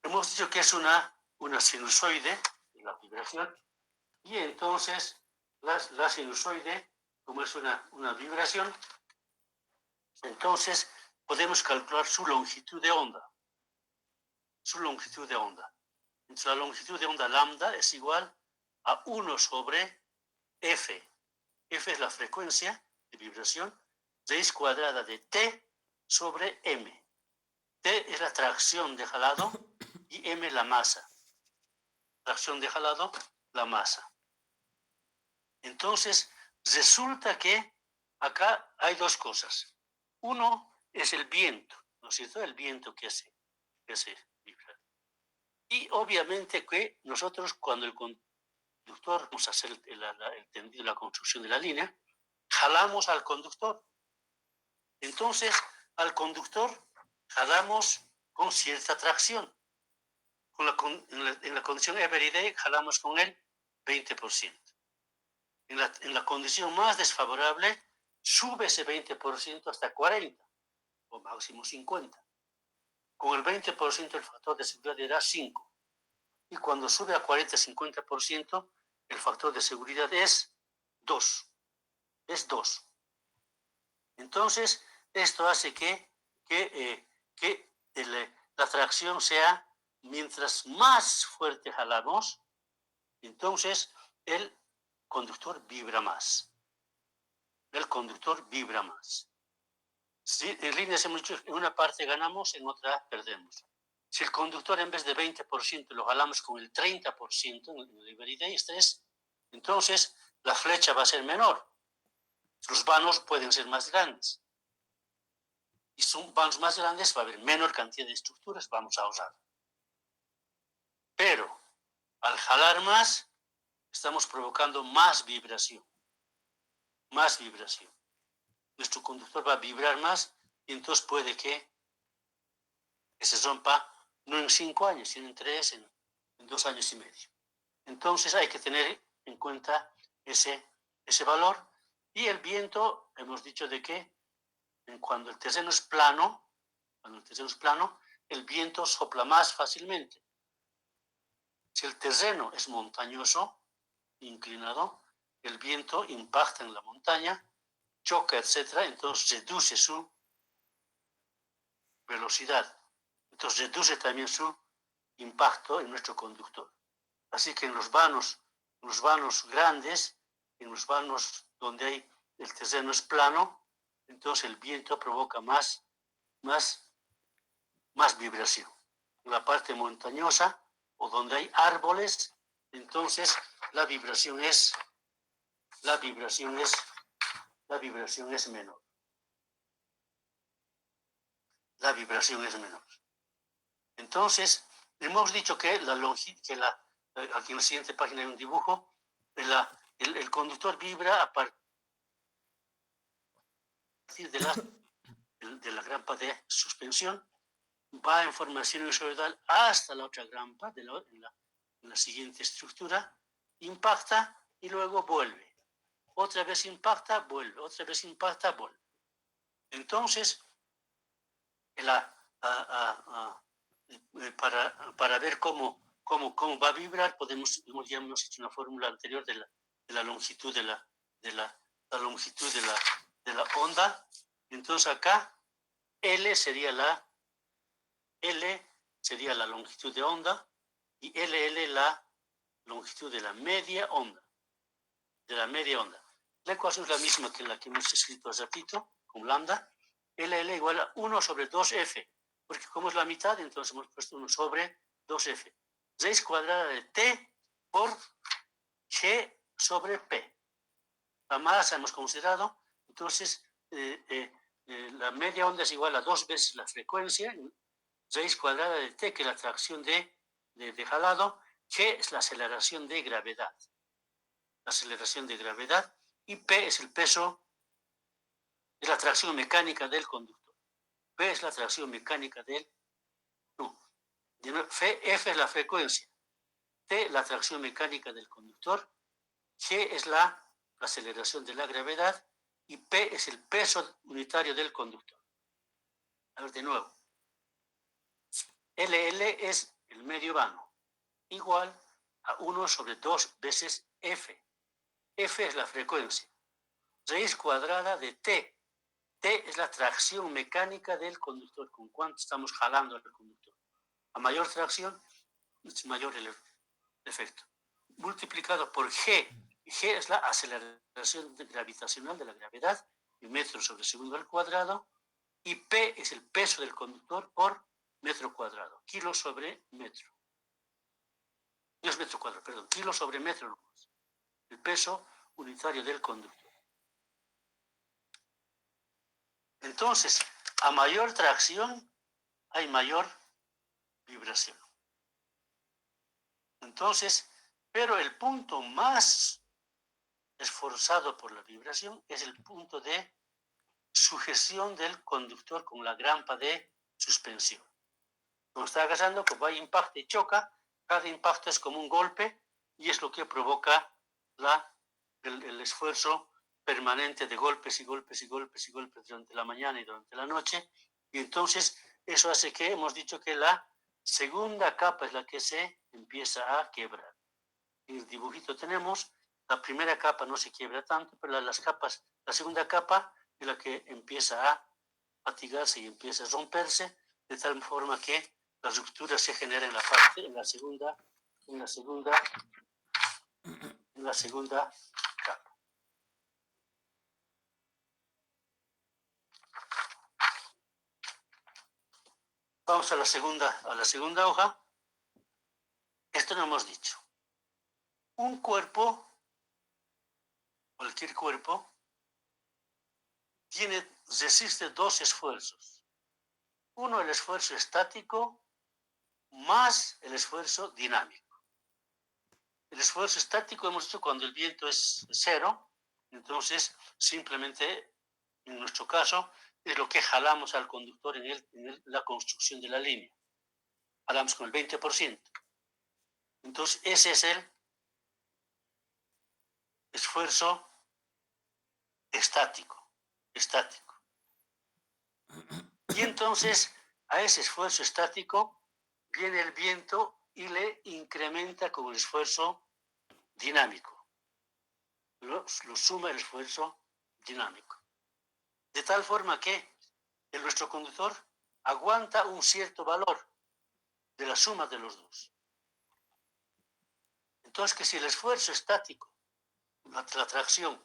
hemos dicho que es una sinusoide de la vibración, y entonces la sinusoide, como es una vibración, entonces podemos calcular su longitud de onda. Entonces la longitud de onda lambda es igual a 1 sobre F. F es la frecuencia de vibración, raíz cuadrada de T sobre M. T es la tracción de jalado y M la masa. Tracción de jalado, la masa. Entonces, resulta que acá hay dos cosas. Uno es el viento, ¿no es cierto? El viento que hace vibrar. Y obviamente que nosotros, cuando el conductor, vamos a hacer el tendido, la construcción de la línea, jalamos al conductor. Entonces, al conductor jalamos con cierta tracción. En la condición everyday jalamos con el 20%. En la condición más desfavorable sube ese 20% hasta 40 o máximo 50. Con el 20% el factor de seguridad era 5. Y cuando sube a 40-50%, el factor de seguridad es 2. Es 2. Entonces, esto hace que la tracción sea, mientras más fuerte jalamos, entonces el conductor vibra más. El conductor vibra más. Si en líneas hemos dicho, en una parte ganamos, en otra perdemos. Si el conductor en vez de 20% lo jalamos con el 30% en el delivery day stress, entonces la flecha va a ser menor. Los vanos pueden ser más grandes. Y son vanos más grandes, va a haber menor cantidad de estructuras, vamos a usar. Pero al jalar más, estamos provocando más vibración. Más vibración. Nuestro conductor va a vibrar más y entonces puede que se rompa no en 5 años, sino en 3, en 2 años y medio. Entonces hay que tener en cuenta ese valor. Y el viento, hemos dicho de que cuando el terreno es plano, el viento sopla más fácilmente. Si el terreno es montañoso, inclinado, el viento impacta en la montaña, choca, etc., entonces reduce su velocidad. Entonces reduce también su impacto en nuestro conductor. Así que en los vanos grandes, en los vanos donde el terreno es plano, entonces el viento provoca más vibración. En la parte montañosa o donde hay árboles, entonces la vibración es menor. La vibración es menor. Entonces, hemos dicho que aquí en la siguiente página hay un dibujo, el conductor vibra a partir de la grampa de suspensión, va en formación sinusoidal hasta la otra grampa en la siguiente estructura, impacta y luego vuelve. Otra vez impacta, vuelve. Otra vez impacta, vuelve. Entonces, para ver cómo va a vibrar, ya hemos hecho una fórmula anterior de la longitud de la longitud de la onda. Entonces acá L sería la longitud de onda y LL la longitud de la media onda. La ecuación es la misma que la que hemos escrito hace ratito, con lambda. LL igual a 1 sobre 2F, porque como es la mitad, entonces hemos puesto 1 sobre 2F. Raíz cuadrada de T por G sobre P. La masa hemos considerado, entonces la media onda es igual a 2 veces la frecuencia, raíz cuadrada de T, que es la atracción de jalado, G es la aceleración de gravedad. Y P es el peso, es la atracción mecánica del conductor. P es la atracción mecánica F es la frecuencia, T la atracción mecánica del conductor, G es la aceleración de la gravedad y P es el peso unitario del conductor. A ver de nuevo. LL es el medio vano, igual a 1 sobre 2 veces F. F es la frecuencia. Raíz cuadrada de T. T es la tracción mecánica del conductor, con cuánto estamos jalando al conductor. A mayor tracción, es mayor el efecto. Multiplicado por G. G es la aceleración gravitacional de la gravedad, en metros sobre segundo al cuadrado, y P es el peso del conductor por metro cuadrado, kilo sobre metro. No es metro cuadrado, perdón, kilo sobre metro, el peso unitario del conductor. Entonces, a mayor tracción hay mayor vibración. Entonces, pero el punto más esforzado por la vibración es el punto de sujeción del conductor con la grampa de suspensión. Como está agarrando, como hay impacto y choca, cada impacto es como un golpe y es lo que provoca el esfuerzo permanente de golpes y golpes y golpes y golpes durante la mañana y durante la noche, y entonces eso hace que hemos dicho que la segunda capa es la que se empieza a quebrar. En el dibujito tenemos, la primera capa no se quiebra tanto, pero la segunda capa es la que empieza a fatigarse y empieza a romperse, de tal forma que la ruptura se genera en la segunda capa. Vamos a la segunda hoja. Esto no hemos dicho. Un cuerpo, cualquier cuerpo, resiste dos esfuerzos. Uno, el esfuerzo estático, más el esfuerzo dinámico. El esfuerzo estático hemos dicho cuando el viento es cero, entonces simplemente, en nuestro caso, es lo que jalamos al conductor en la construcción de la línea. Jalamos con el 20%. Entonces, ese es el esfuerzo estático. Y entonces, a ese esfuerzo estático viene el viento y le incrementa con el esfuerzo dinámico. Lo suma el esfuerzo dinámico. De tal forma que nuestro conductor aguanta un cierto valor de la suma de los dos. Entonces, que si el esfuerzo estático, la tracción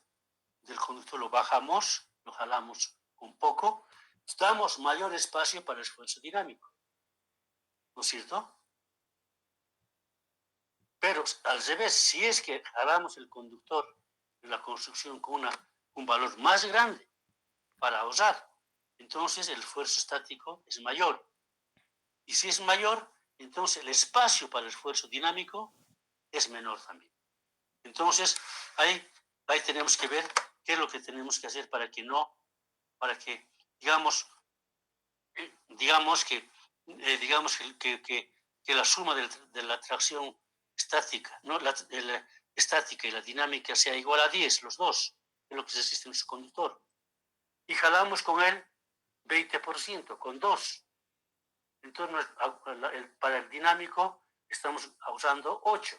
del conductor lo bajamos, lo jalamos un poco, damos mayor espacio para el esfuerzo dinámico. ¿No es cierto? Pero al revés, si es que jalamos el conductor de la construcción con un valor más grande para ahorrar, entonces el esfuerzo estático es mayor. Y si es mayor, entonces el espacio para el esfuerzo dinámico es menor también. Entonces, ahí tenemos que ver qué es lo que tenemos que hacer para que digamos que la suma de la tracción estática, ¿no? la estática y la dinámica sea igual a 10, los dos, es lo que resiste en su conductor. Y jalamos con el 20%, con 2. Entonces, para el dinámico estamos usando 8,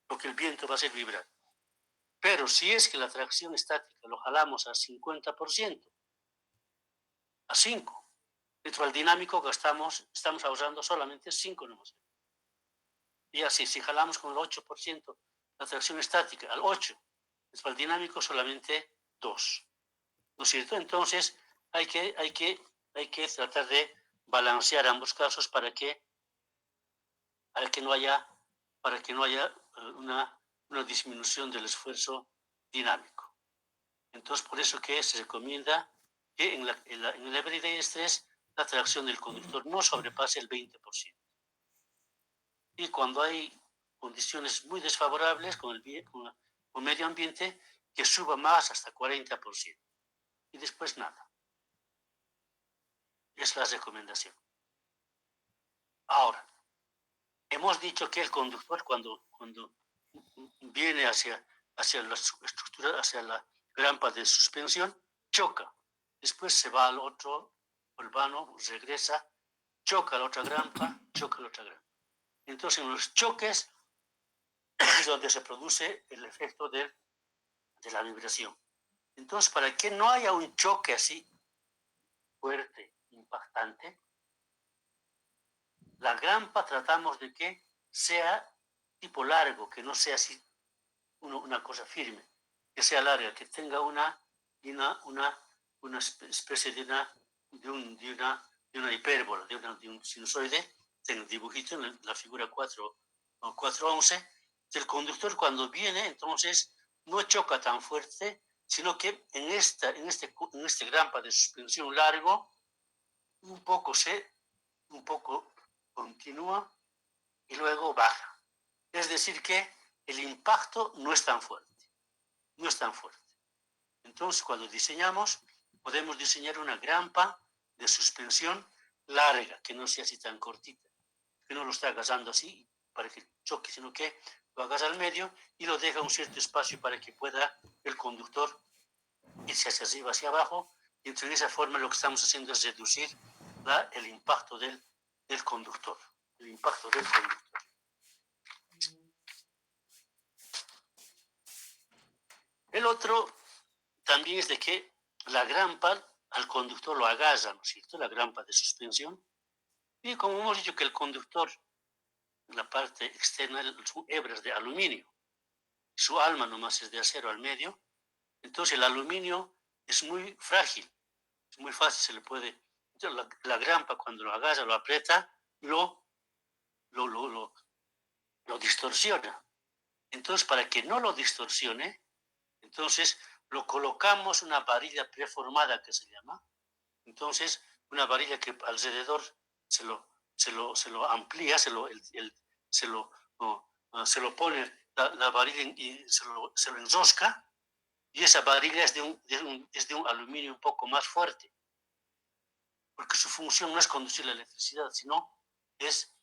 lo que el viento va a hacer vibrar. Pero si es que la tracción estática lo jalamos a 50%, a 5, dentro del dinámico estamos usando solamente 5 nomás. Y así, si jalamos con el 8% la tracción estática al 8, dentro del dinámico solamente 2. ¿No es cierto? Entonces, hay que tratar de balancear ambos casos para que no haya una disminución del esfuerzo dinámico. Entonces, por eso que se recomienda que en el everyday stress la tracción del conductor no sobrepase el 20%. Y cuando hay condiciones muy desfavorables con el medio ambiente, que suba más hasta 40%. Y después nada. Es la recomendación. Ahora, hemos dicho que el conductor cuando viene hacia la estructura, hacia la grampa de suspensión, choca. Después se va al otro vano, regresa, choca la otra grampa, choca la otra grampa. Entonces, en los choques es donde se produce el efecto de la vibración. Entonces, para que no haya un choque así fuerte, impactante, la grampa tratamos de que sea tipo largo, que no sea así una cosa firme, que sea larga, que tenga una especie de una hipérbola, de un sinusoide, en el dibujito, en la figura 411, el conductor cuando viene, entonces, no choca tan fuerte, sino que en este grampa de suspensión largo, un poco continúa y luego baja. Es decir, que el impacto no es tan fuerte. Entonces, cuando diseñamos, podemos diseñar una grampa de suspensión larga, que no sea así tan cortita, que no lo está agarrando así para que choque, sino que lo hagas al medio y lo deja un cierto espacio para que pueda el conductor irse hacia arriba, hacia abajo, y entonces de esa forma lo que estamos haciendo es reducir el impacto del conductor, el impacto del conductor. El otro también es de que la grampa al conductor lo agarra, ¿no es cierto?, la grampa de suspensión, y como hemos dicho que el conductor, en la parte externa, son hebras de aluminio, su alma nomás es de acero al medio, entonces el aluminio es muy frágil, es muy fácil, se le puede, la grampa cuando lo agarra, lo aprieta, lo distorsiona. Entonces, para que no lo distorsione, entonces lo colocamos una varilla preformada que se llama, entonces una varilla que alrededor se lo amplía, se lo pone la varilla y se lo enrosca, y esa varilla es de un aluminio un poco más fuerte, porque su función no es conducir la electricidad, sino es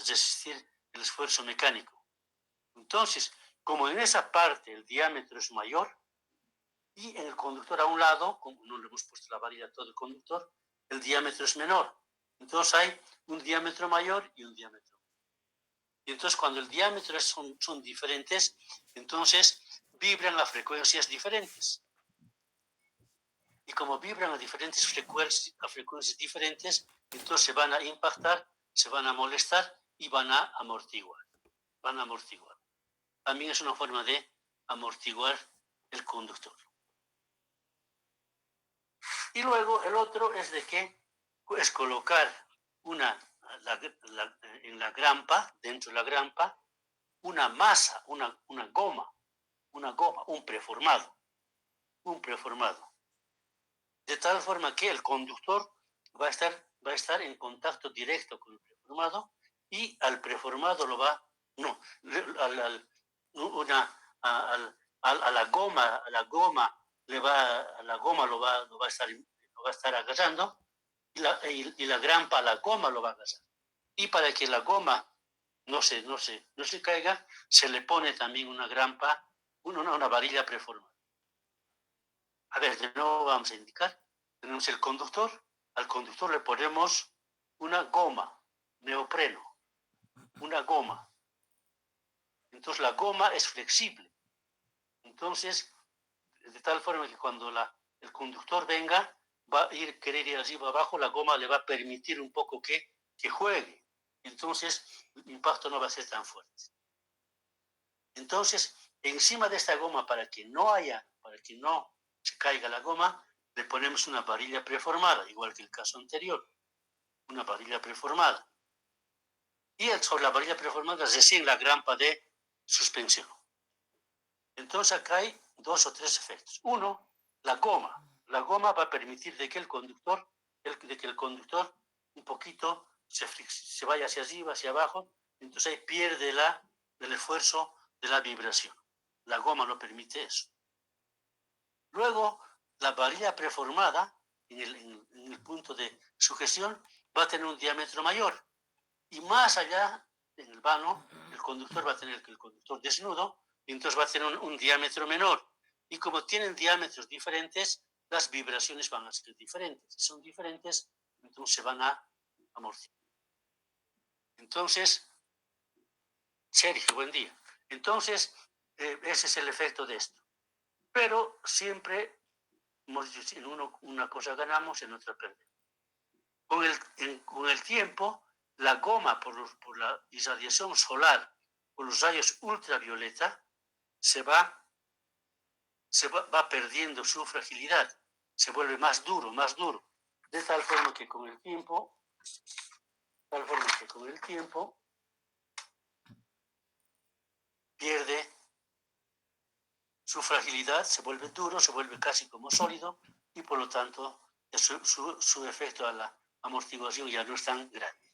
resistir el esfuerzo mecánico. Entonces, como en esa parte el diámetro es mayor, y en el conductor a un lado, como no le hemos puesto la varilla a todo el conductor, el diámetro es menor. Entonces hay un diámetro mayor y un diámetro menor. Y entonces cuando el diámetro son diferentes, entonces vibran a frecuencias diferentes. Y como vibran a diferentes frecuencias diferentes, entonces se van a impactar, se van a molestar y van a amortiguar. También es una forma de amortiguar el conductor. Y luego el otro es de que es colocar en la grampa, dentro de la grampa, una masa, una goma, un preformado. De tal forma que el conductor va a estar en contacto directo con el preformado, y al preformado lo va, no, a la goma lo va a estar agarrando, y la grampa a la goma lo va a agarrar. Y para que la goma no se caiga, se le pone también una grampa, una varilla preformada. A ver, de nuevo vamos a indicar. Tenemos el conductor, al conductor le ponemos una goma, neopreno, una goma. Entonces la goma es flexible. Entonces, de tal forma que cuando el conductor venga, va a querer ir arriba abajo, la goma le va a permitir un poco que juegue. Entonces, el impacto no va a ser tan fuerte. Entonces, encima de esta goma, para que no se caiga la goma, le ponemos una varilla preformada, igual que el caso anterior, una varilla preformada. Y sobre la varilla preformada recién la grampa de suspensión. Entonces acá hay 2 o 3 efectos. Uno, la goma. La goma va a permitir de que el conductor un poquito se vaya hacia arriba, hacia abajo, entonces ahí pierde el esfuerzo de la vibración. La goma no permite eso. Luego, la varilla preformada, en el punto de sujeción, va a tener un diámetro mayor. Y más allá, en el vano, el conductor va a tener el conductor desnudo, y entonces va a tener un diámetro menor. Y como tienen diámetros diferentes, las vibraciones van a ser diferentes. Si son diferentes, entonces se van a amortiguar. Entonces, Sergio, buen día. Entonces, ese es el efecto de esto. Pero siempre, en una cosa ganamos, en otra perdemos. Con el tiempo, la goma, por la irradiación solar, por los rayos ultravioleta, va perdiendo su fragilidad, se vuelve más duro, de tal forma que con el tiempo, pierde su fragilidad, se vuelve duro, se vuelve casi como sólido, y por lo tanto su efecto a la amortiguación ya no es tan grande.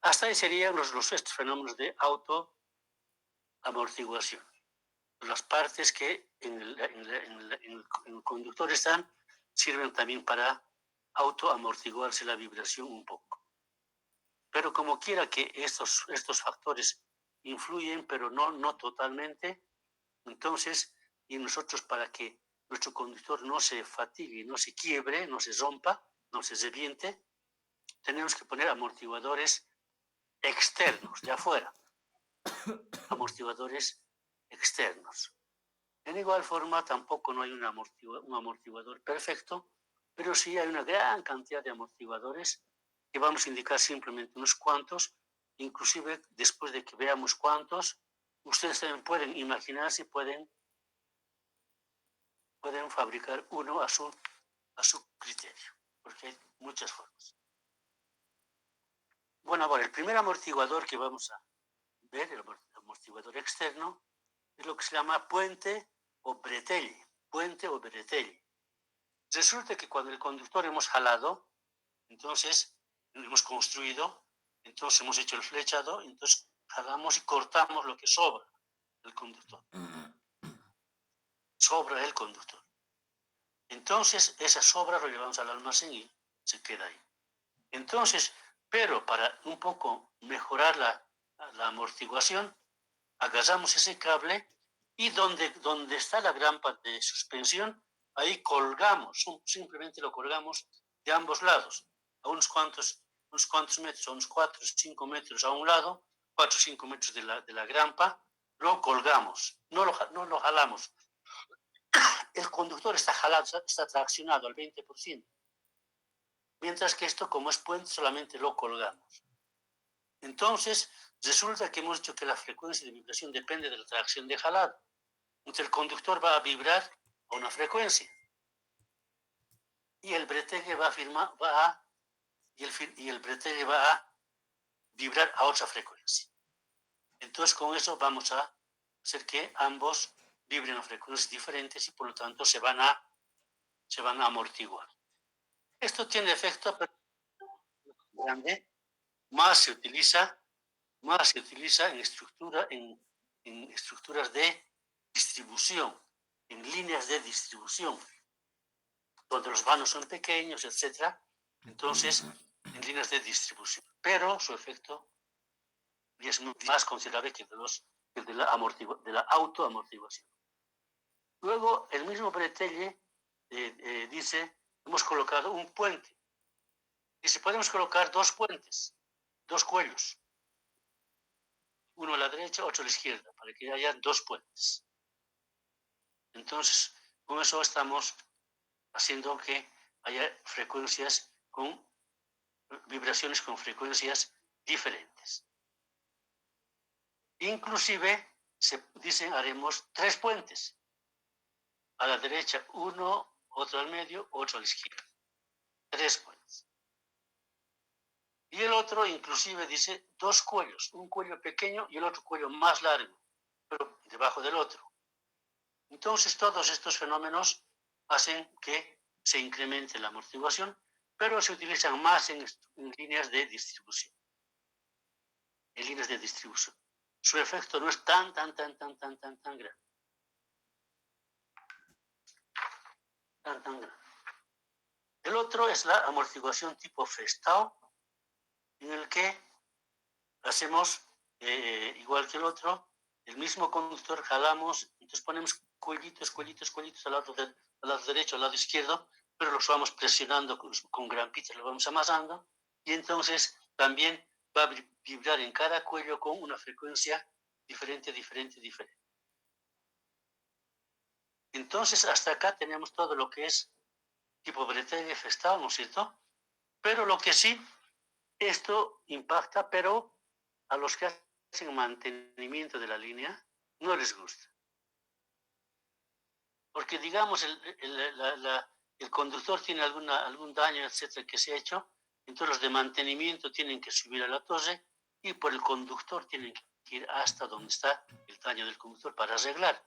Hasta ahí serían estos fenómenos de autoamortiguación. Las partes que en el conductor están sirven también para autoamortiguarse la vibración un poco. Pero como quiera que estos factores influyen, pero no totalmente, entonces, y nosotros para que nuestro conductor no se fatigue, no se quiebre, no se rompa, no se reviente, tenemos que poner amortiguadores externos, de afuera, amortiguadores externos. En igual forma, tampoco no hay un amortiguador perfecto, pero sí hay una gran cantidad de amortiguadores que vamos a indicar simplemente unos cuantos, inclusive después de que veamos cuántos, ustedes también pueden imaginarse, pueden fabricar uno a su criterio, porque hay muchas formas. Bueno, ahora el primer amortiguador que vamos a ver, el amortiguador externo, es lo que se llama puente o bretelle, puente o bretelle. Resulta que cuando el conductor hemos jalado, entonces hemos construido, entonces hemos hecho el flechado, entonces jalamos y cortamos lo que sobra del conductor. Sobra el conductor. Entonces esa sobra lo llevamos al almacén y se queda ahí. Entonces, pero para un poco mejorar la amortiguación, agarramos ese cable y donde está la grampa de suspensión, ahí colgamos, simplemente lo colgamos de ambos lados, a unos cuantos metros, a unos 4 o 5 metros a un lado, 4 o 5 metros de la grampa, lo colgamos, no lo jalamos. El conductor está jalado, está traccionado al 20%, mientras que esto, como es puente, solamente lo colgamos. Entonces, resulta que hemos dicho que la frecuencia de vibración depende de la tracción de jalado. Entonces el conductor va a vibrar a una frecuencia y el bretelle va a vibrar a otra frecuencia. Entonces con eso vamos a hacer que ambos vibren a frecuencias diferentes y por lo tanto se van a amortiguar. Esto tiene efecto grande, más se utiliza en estructuras de distribución, en líneas de distribución, donde los vanos son pequeños, etc. Entonces, en líneas de distribución. Pero su efecto es más considerable que el de la autoamortiguación. Luego, el mismo Bretelle dice, hemos colocado un puente. Dice, podemos colocar dos puentes, dos cuellos. Uno a la derecha, otro a la izquierda, para que haya dos puentes. Entonces, con eso estamos haciendo que haya vibraciones con frecuencias diferentes. Inclusive, se dicen, haremos tres puentes. A la derecha uno, otro al medio, otro a la izquierda. Tres puentes. Y el otro, inclusive, dice dos cuellos. Un cuello pequeño y el otro cuello más largo, pero debajo del otro. Entonces, todos estos fenómenos hacen que se incremente la amortiguación, pero se utilizan más en líneas de distribución. En líneas de distribución. Su efecto no es tan grande. Tan grande. El otro es la amortiguación tipo Festau, en el que hacemos, igual que el otro, el mismo conductor, jalamos, entonces ponemos cuellitos al lado derecho, al lado izquierdo, pero los vamos presionando con grampitas, lo vamos amasando, y entonces también va a vibrar en cada cuello con una frecuencia diferente. Entonces, hasta acá tenemos todo lo que es tipo Bretelle, Festau, ¿no es cierto? Pero lo que sí, esto impacta, pero a los que hacen mantenimiento de la línea no les gusta. Porque, digamos, el conductor tiene algún daño, etcétera, que se ha hecho, entonces los de mantenimiento tienen que subir a la torre y por el conductor tienen que ir hasta donde está el daño del conductor para arreglar.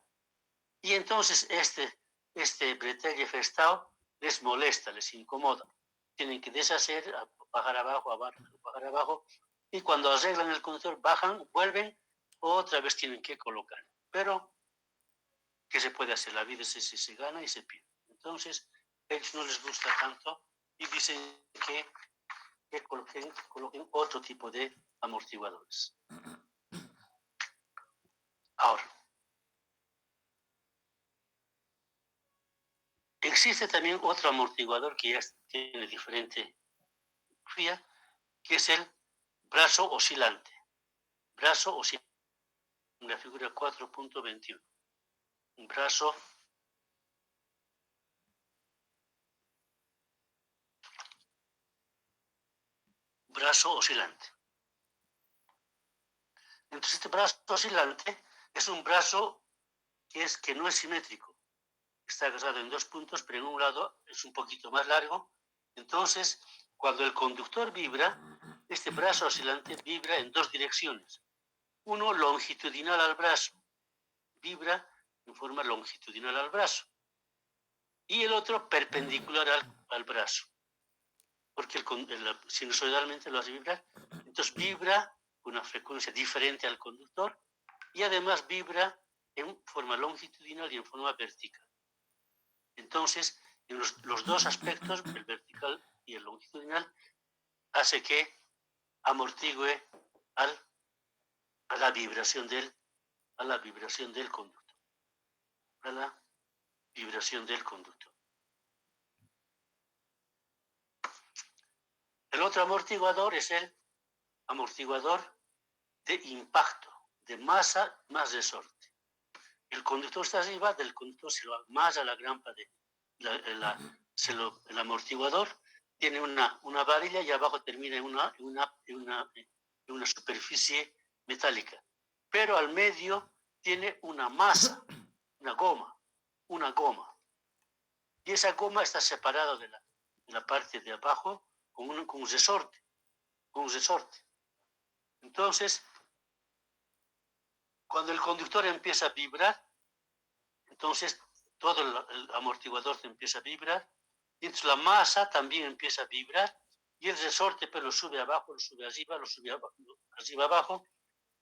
Y entonces este Bretelle Festau les molesta, les incomoda. Tienen que deshacer, bajar abajo, y cuando arreglan el conductor, bajan, vuelven, otra vez tienen que colocar. Pero, ¿qué se puede hacer? La vida se gana y se pierde. Entonces, ellos no les gusta tanto y dicen que coloquen otro tipo de amortiguadores. Ahora, existe también otro amortiguador que ya tiene diferente fría, que es el brazo oscilante. Brazo oscilante, en la figura 4.21. Un brazo oscilante. Entonces, este brazo oscilante es un brazo que no es simétrico. Está agarrado en dos puntos, pero en un lado es un poquito más largo. Entonces, cuando el conductor vibra, este brazo oscilante vibra en dos direcciones. Uno longitudinal al brazo, vibra en forma longitudinal al brazo. Y el otro perpendicular al brazo, porque sinusoidalmente lo hace vibrar. Entonces vibra con una frecuencia diferente al conductor y además vibra en forma longitudinal y en forma vertical. Entonces, en los dos aspectos, el vertical y el longitudinal, hace que amortigue a la vibración del conductor. A la vibración del conductor. El otro amortiguador es el amortiguador de impacto, de masa más resorte. El conductor está arriba, del conductor se lo amasa la grampa el amortiguador tiene una varilla y abajo termina en una superficie metálica. Pero al medio tiene una masa, una goma. Y esa goma está separada de la parte de abajo con un resorte. Entonces, cuando el conductor empieza a vibrar, entonces todo el amortiguador empieza a vibrar, y entonces la masa también empieza a vibrar, y el resorte pues lo sube abajo, lo sube arriba, lo sube arriba abajo,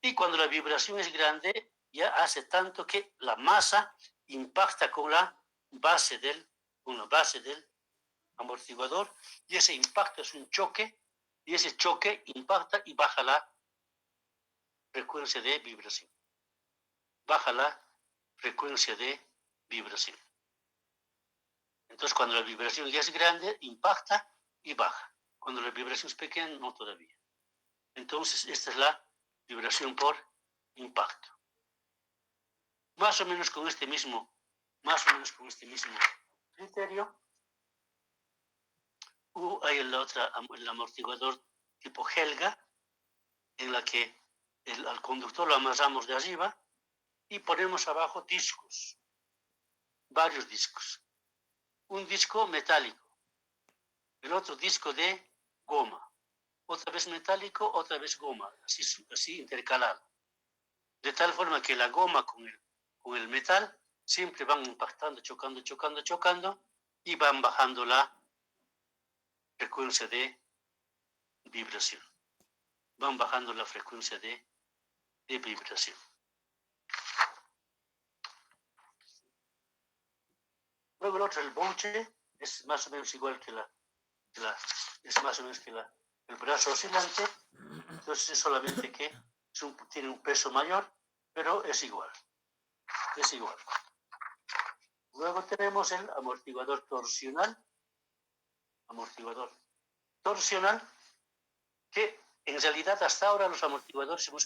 y cuando la vibración es grande, ya hace tanto que la masa impacta con la base del amortiguador, y ese impacto es un choque, y ese choque impacta y baja la frecuencia de vibración. Baja la frecuencia de vibración. Entonces, cuando la vibración ya es grande, impacta y baja. Cuando la vibración es pequeña, no todavía. Entonces, esta es la vibración por impacto. Más o menos con este mismo criterio, hay el amortiguador tipo Helga, en la que al conductor lo amasamos de arriba y ponemos abajo discos, varios discos. Un disco metálico, el otro disco de goma, otra vez metálico, otra vez goma, así intercalado. De tal forma que la goma con el metal siempre van impactando, chocando, y van bajando la frecuencia de vibración. Van bajando la frecuencia de vibración. Luego el otro, el bouche, es más o menos igual que el brazo oscilante, entonces es solamente que tiene un peso mayor, pero es igual. Luego tenemos el amortiguador torsional, que en realidad hasta ahora los amortiguadores hemos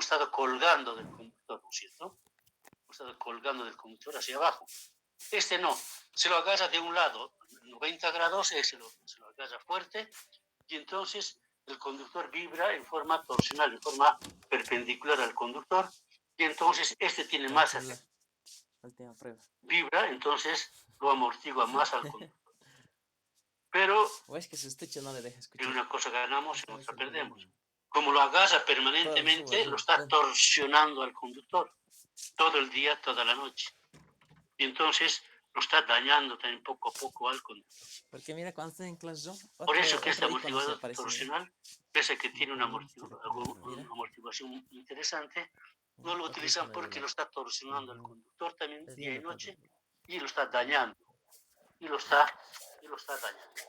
estado colgando del conductor, ¿no es cierto? Hemos estado colgando del conductor hacia abajo. Este no, se lo agarra de un lado, 90 grados, se lo agarra fuerte, y entonces el conductor vibra en forma torsional, en forma perpendicular al conductor, y entonces este tiene más efecto. Última prueba. Vibra, entonces lo amortigua más al conductor. Pero O es que su estuche no le deja escuchar. en una cosa ganamos, en otra perdemos. Como lo agarra permanentemente, lo está torsionando al conductor todo el día, toda la noche. Y entonces lo está dañando también poco a poco al conductor. Porque mira, cuando estoy en clase yo, Por eso que este amortiguador torsional, pese a que tiene una amortiguación interesante, no lo utilizan porque lo está torsionando al conductor también día y noche y lo está dañando. y lo está dañando.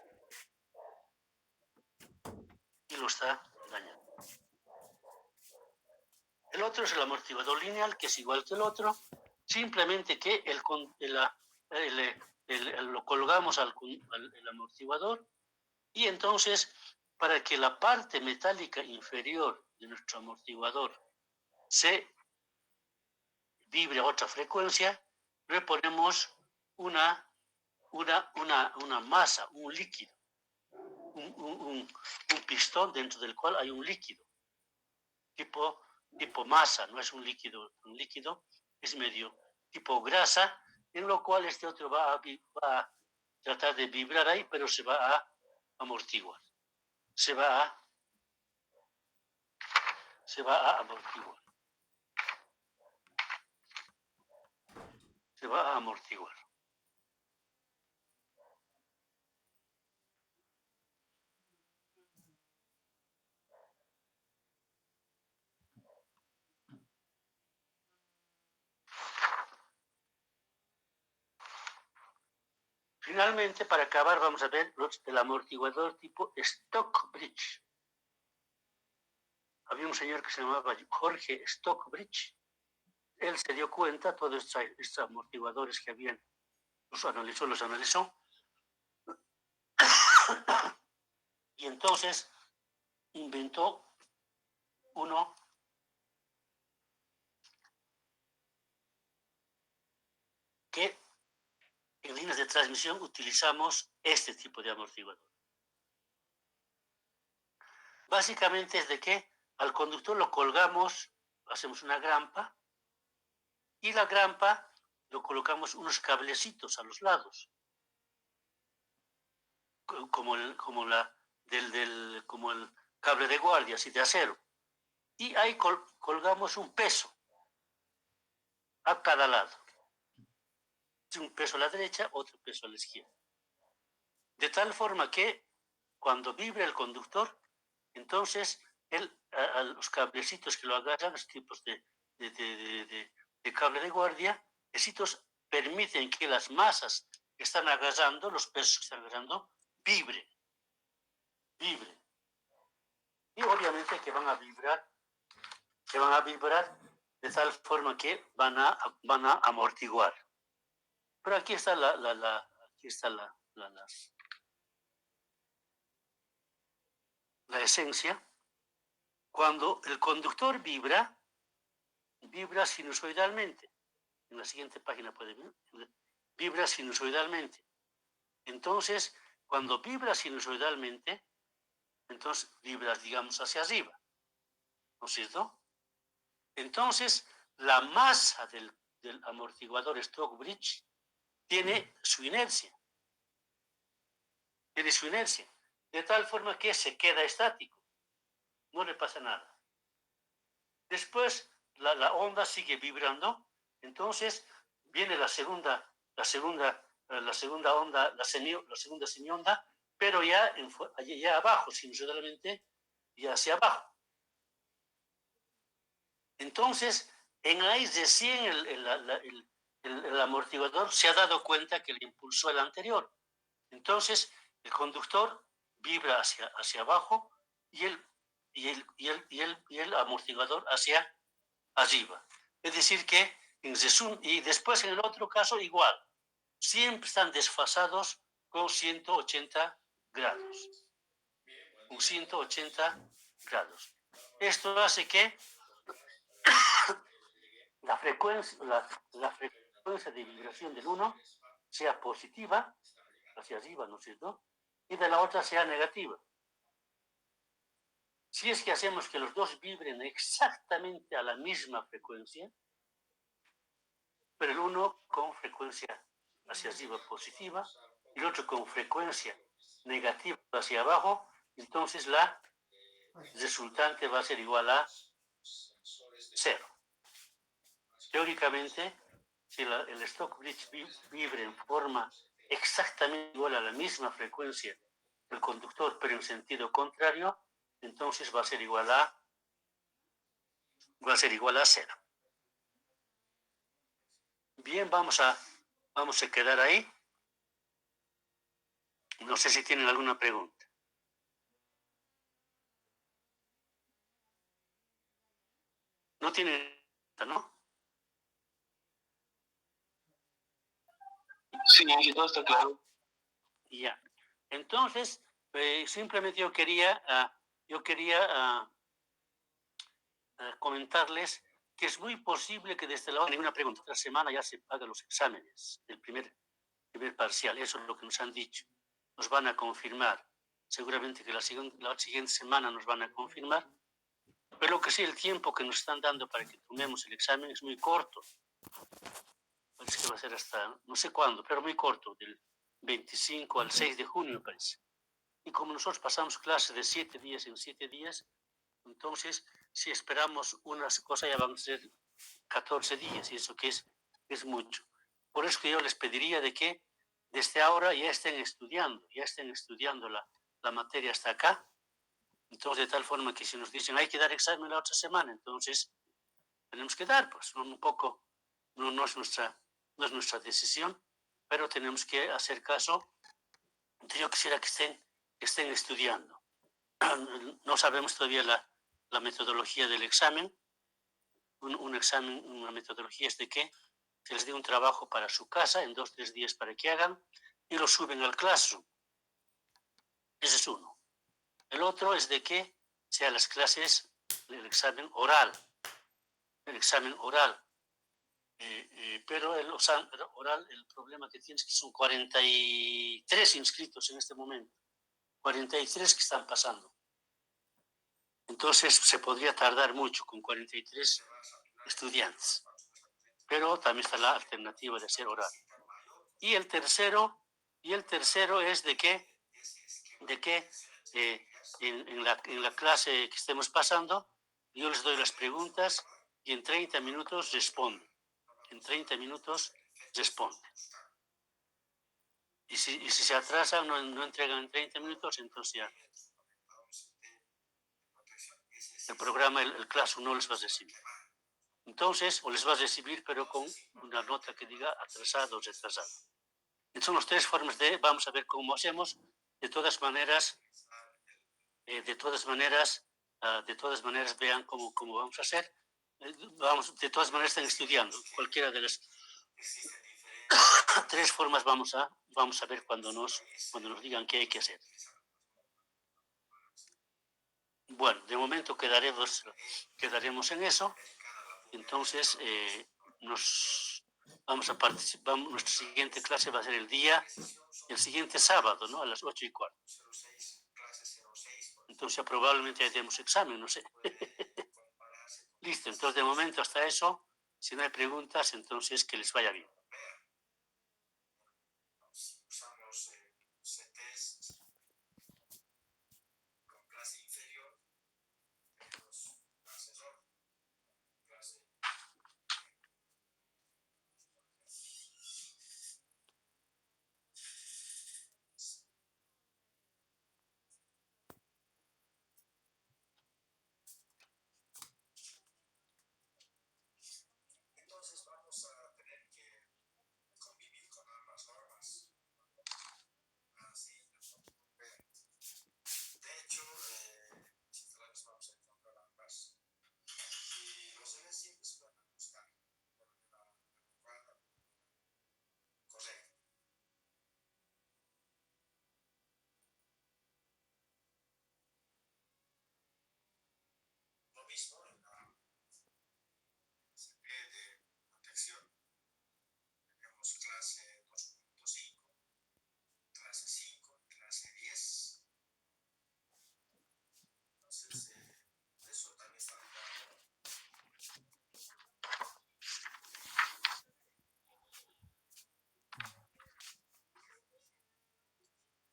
Y lo está dañando. El otro es el amortiguador lineal, que es igual que el otro, simplemente que lo colgamos al amortiguador y entonces para que la parte metálica inferior de nuestro amortiguador se vibre a otra frecuencia, le ponemos una masa, un líquido, un pistón dentro del cual hay un líquido, tipo masa, no es un líquido, es medio tipo grasa, en lo cual este otro va a tratar de vibrar ahí, pero se va a amortiguar. Se va a amortiguar. Se va a amortiguar. Finalmente, para acabar, vamos a ver el amortiguador tipo Stockbridge. Había un señor que se llamaba Jorge Stockbridge. Él se dio cuenta, todos estos amortiguadores que habían, los analizó, y entonces inventó uno que en líneas de transmisión utilizamos este tipo de amortiguador. Básicamente es de que al conductor lo colgamos, hacemos una grampa, y la grampa lo colocamos unos cablecitos a los lados, como el cable de guardia, así de acero. Y ahí colgamos un peso a cada lado. Un peso a la derecha, otro peso a la izquierda. De tal forma que cuando vibra el conductor, entonces los cablecitos que lo agarran, los tipos de cable de guardia, estos permiten que las masas que están agarrando, los pesos que están agarrando, vibren. Y obviamente que van a vibrar de tal forma que van a amortiguar. Pero aquí está la esencia. Cuando el conductor vibra sinusoidalmente. En la siguiente página puede ver. Vibra sinusoidalmente. Entonces, cuando vibra sinusoidalmente, entonces vibra, digamos, hacia arriba. ¿No es cierto? Entonces, la masa del amortiguador Stockbridge tiene su inercia. De tal forma que se queda estático. No le pasa nada. Después, la onda sigue vibrando. Entonces, viene la segunda onda, la segunda semionda, pero ya abajo, sinusoidalmente, ya hacia abajo. Entonces, en ahí recién el amortiguador se ha dado cuenta que le impulsó el anterior. Entonces, el conductor vibra hacia abajo y el amortiguador hacia arriba. Es decir que, y después en el otro caso igual, siempre están desfasados con 180 grados. Con 180 grados. Esto hace que la frecuencia de vibración del uno sea positiva, hacia arriba, ¿no es cierto? Y de la otra sea negativa. Si es que hacemos que los dos vibren exactamente a la misma frecuencia, pero el uno con frecuencia hacia arriba positiva y el otro con frecuencia negativa hacia abajo, entonces la resultante va a ser igual a 0. Teóricamente, si el Stockbridge vibre en forma exactamente igual a la misma frecuencia del conductor, pero en sentido contrario, entonces va a ser igual a 0. Bien, vamos a quedar ahí. No sé si tienen alguna pregunta. No tienen, ¿no? Sí, todo está claro. Ya. Entonces, simplemente yo quería comentarles que es muy posible que desde la ninguna pregunta, otra semana ya se hagan los exámenes del primer parcial. Eso es lo que nos han dicho. Nos van a confirmar. Seguramente que la siguiente semana nos van a confirmar. Pero lo que sí, el tiempo que nos están dando para que tomemos el examen es muy corto. Parece que va a ser hasta no sé cuándo, pero muy corto, del 25 al 6 de junio, parece. Y como nosotros pasamos clases de 7 días en 7 días, entonces, si esperamos unas cosas, ya van a ser 14 días, y eso que es mucho. Por eso que yo les pediría de que desde ahora ya estén estudiando la materia hasta acá. Entonces, de tal forma que si nos dicen hay que dar examen la otra semana, entonces tenemos que dar, pues un poco, no es nuestra decisión, pero tenemos que hacer caso. Entonces, yo quisiera que estén estudiando. No sabemos todavía la metodología del examen. Un examen, una metodología es de que se les dé un trabajo para su casa en 2 o 3 días para que hagan y lo suben al Classroom. Ese es uno. El otro es de que sean las clases, el examen oral. El examen oral. Pero el oral, el problema que tiene es que son 43 inscritos en este momento. 43 que están pasando. Entonces se podría tardar mucho con 43 estudiantes. Pero también está la alternativa de hacer oral. Y el tercero es de que en la clase que estemos pasando, yo les doy las preguntas y en 30 minutos responden. En 30 minutos responden. Y si se atrasan, no entregan en 30 minutos, entonces ya el programa, el Classroom no les va a recibir. Entonces, o les va a recibir, pero con una nota que diga atrasado o retrasado. Entonces, son las 3 formas vamos a ver cómo hacemos. De todas maneras, vean cómo vamos a hacer. De todas maneras, están estudiando. Cualquiera de las 3 formas vamos a ver cuando nos digan qué hay que hacer. Bueno, de momento quedaremos en eso. Entonces, vamos a participar. Nuestra siguiente clase va a ser el siguiente sábado, ¿no? A las 8:15. Entonces, probablemente ya tenemos examen, no sé. Listo, entonces de momento hasta eso. Si no hay preguntas, entonces que les vaya bien. Clase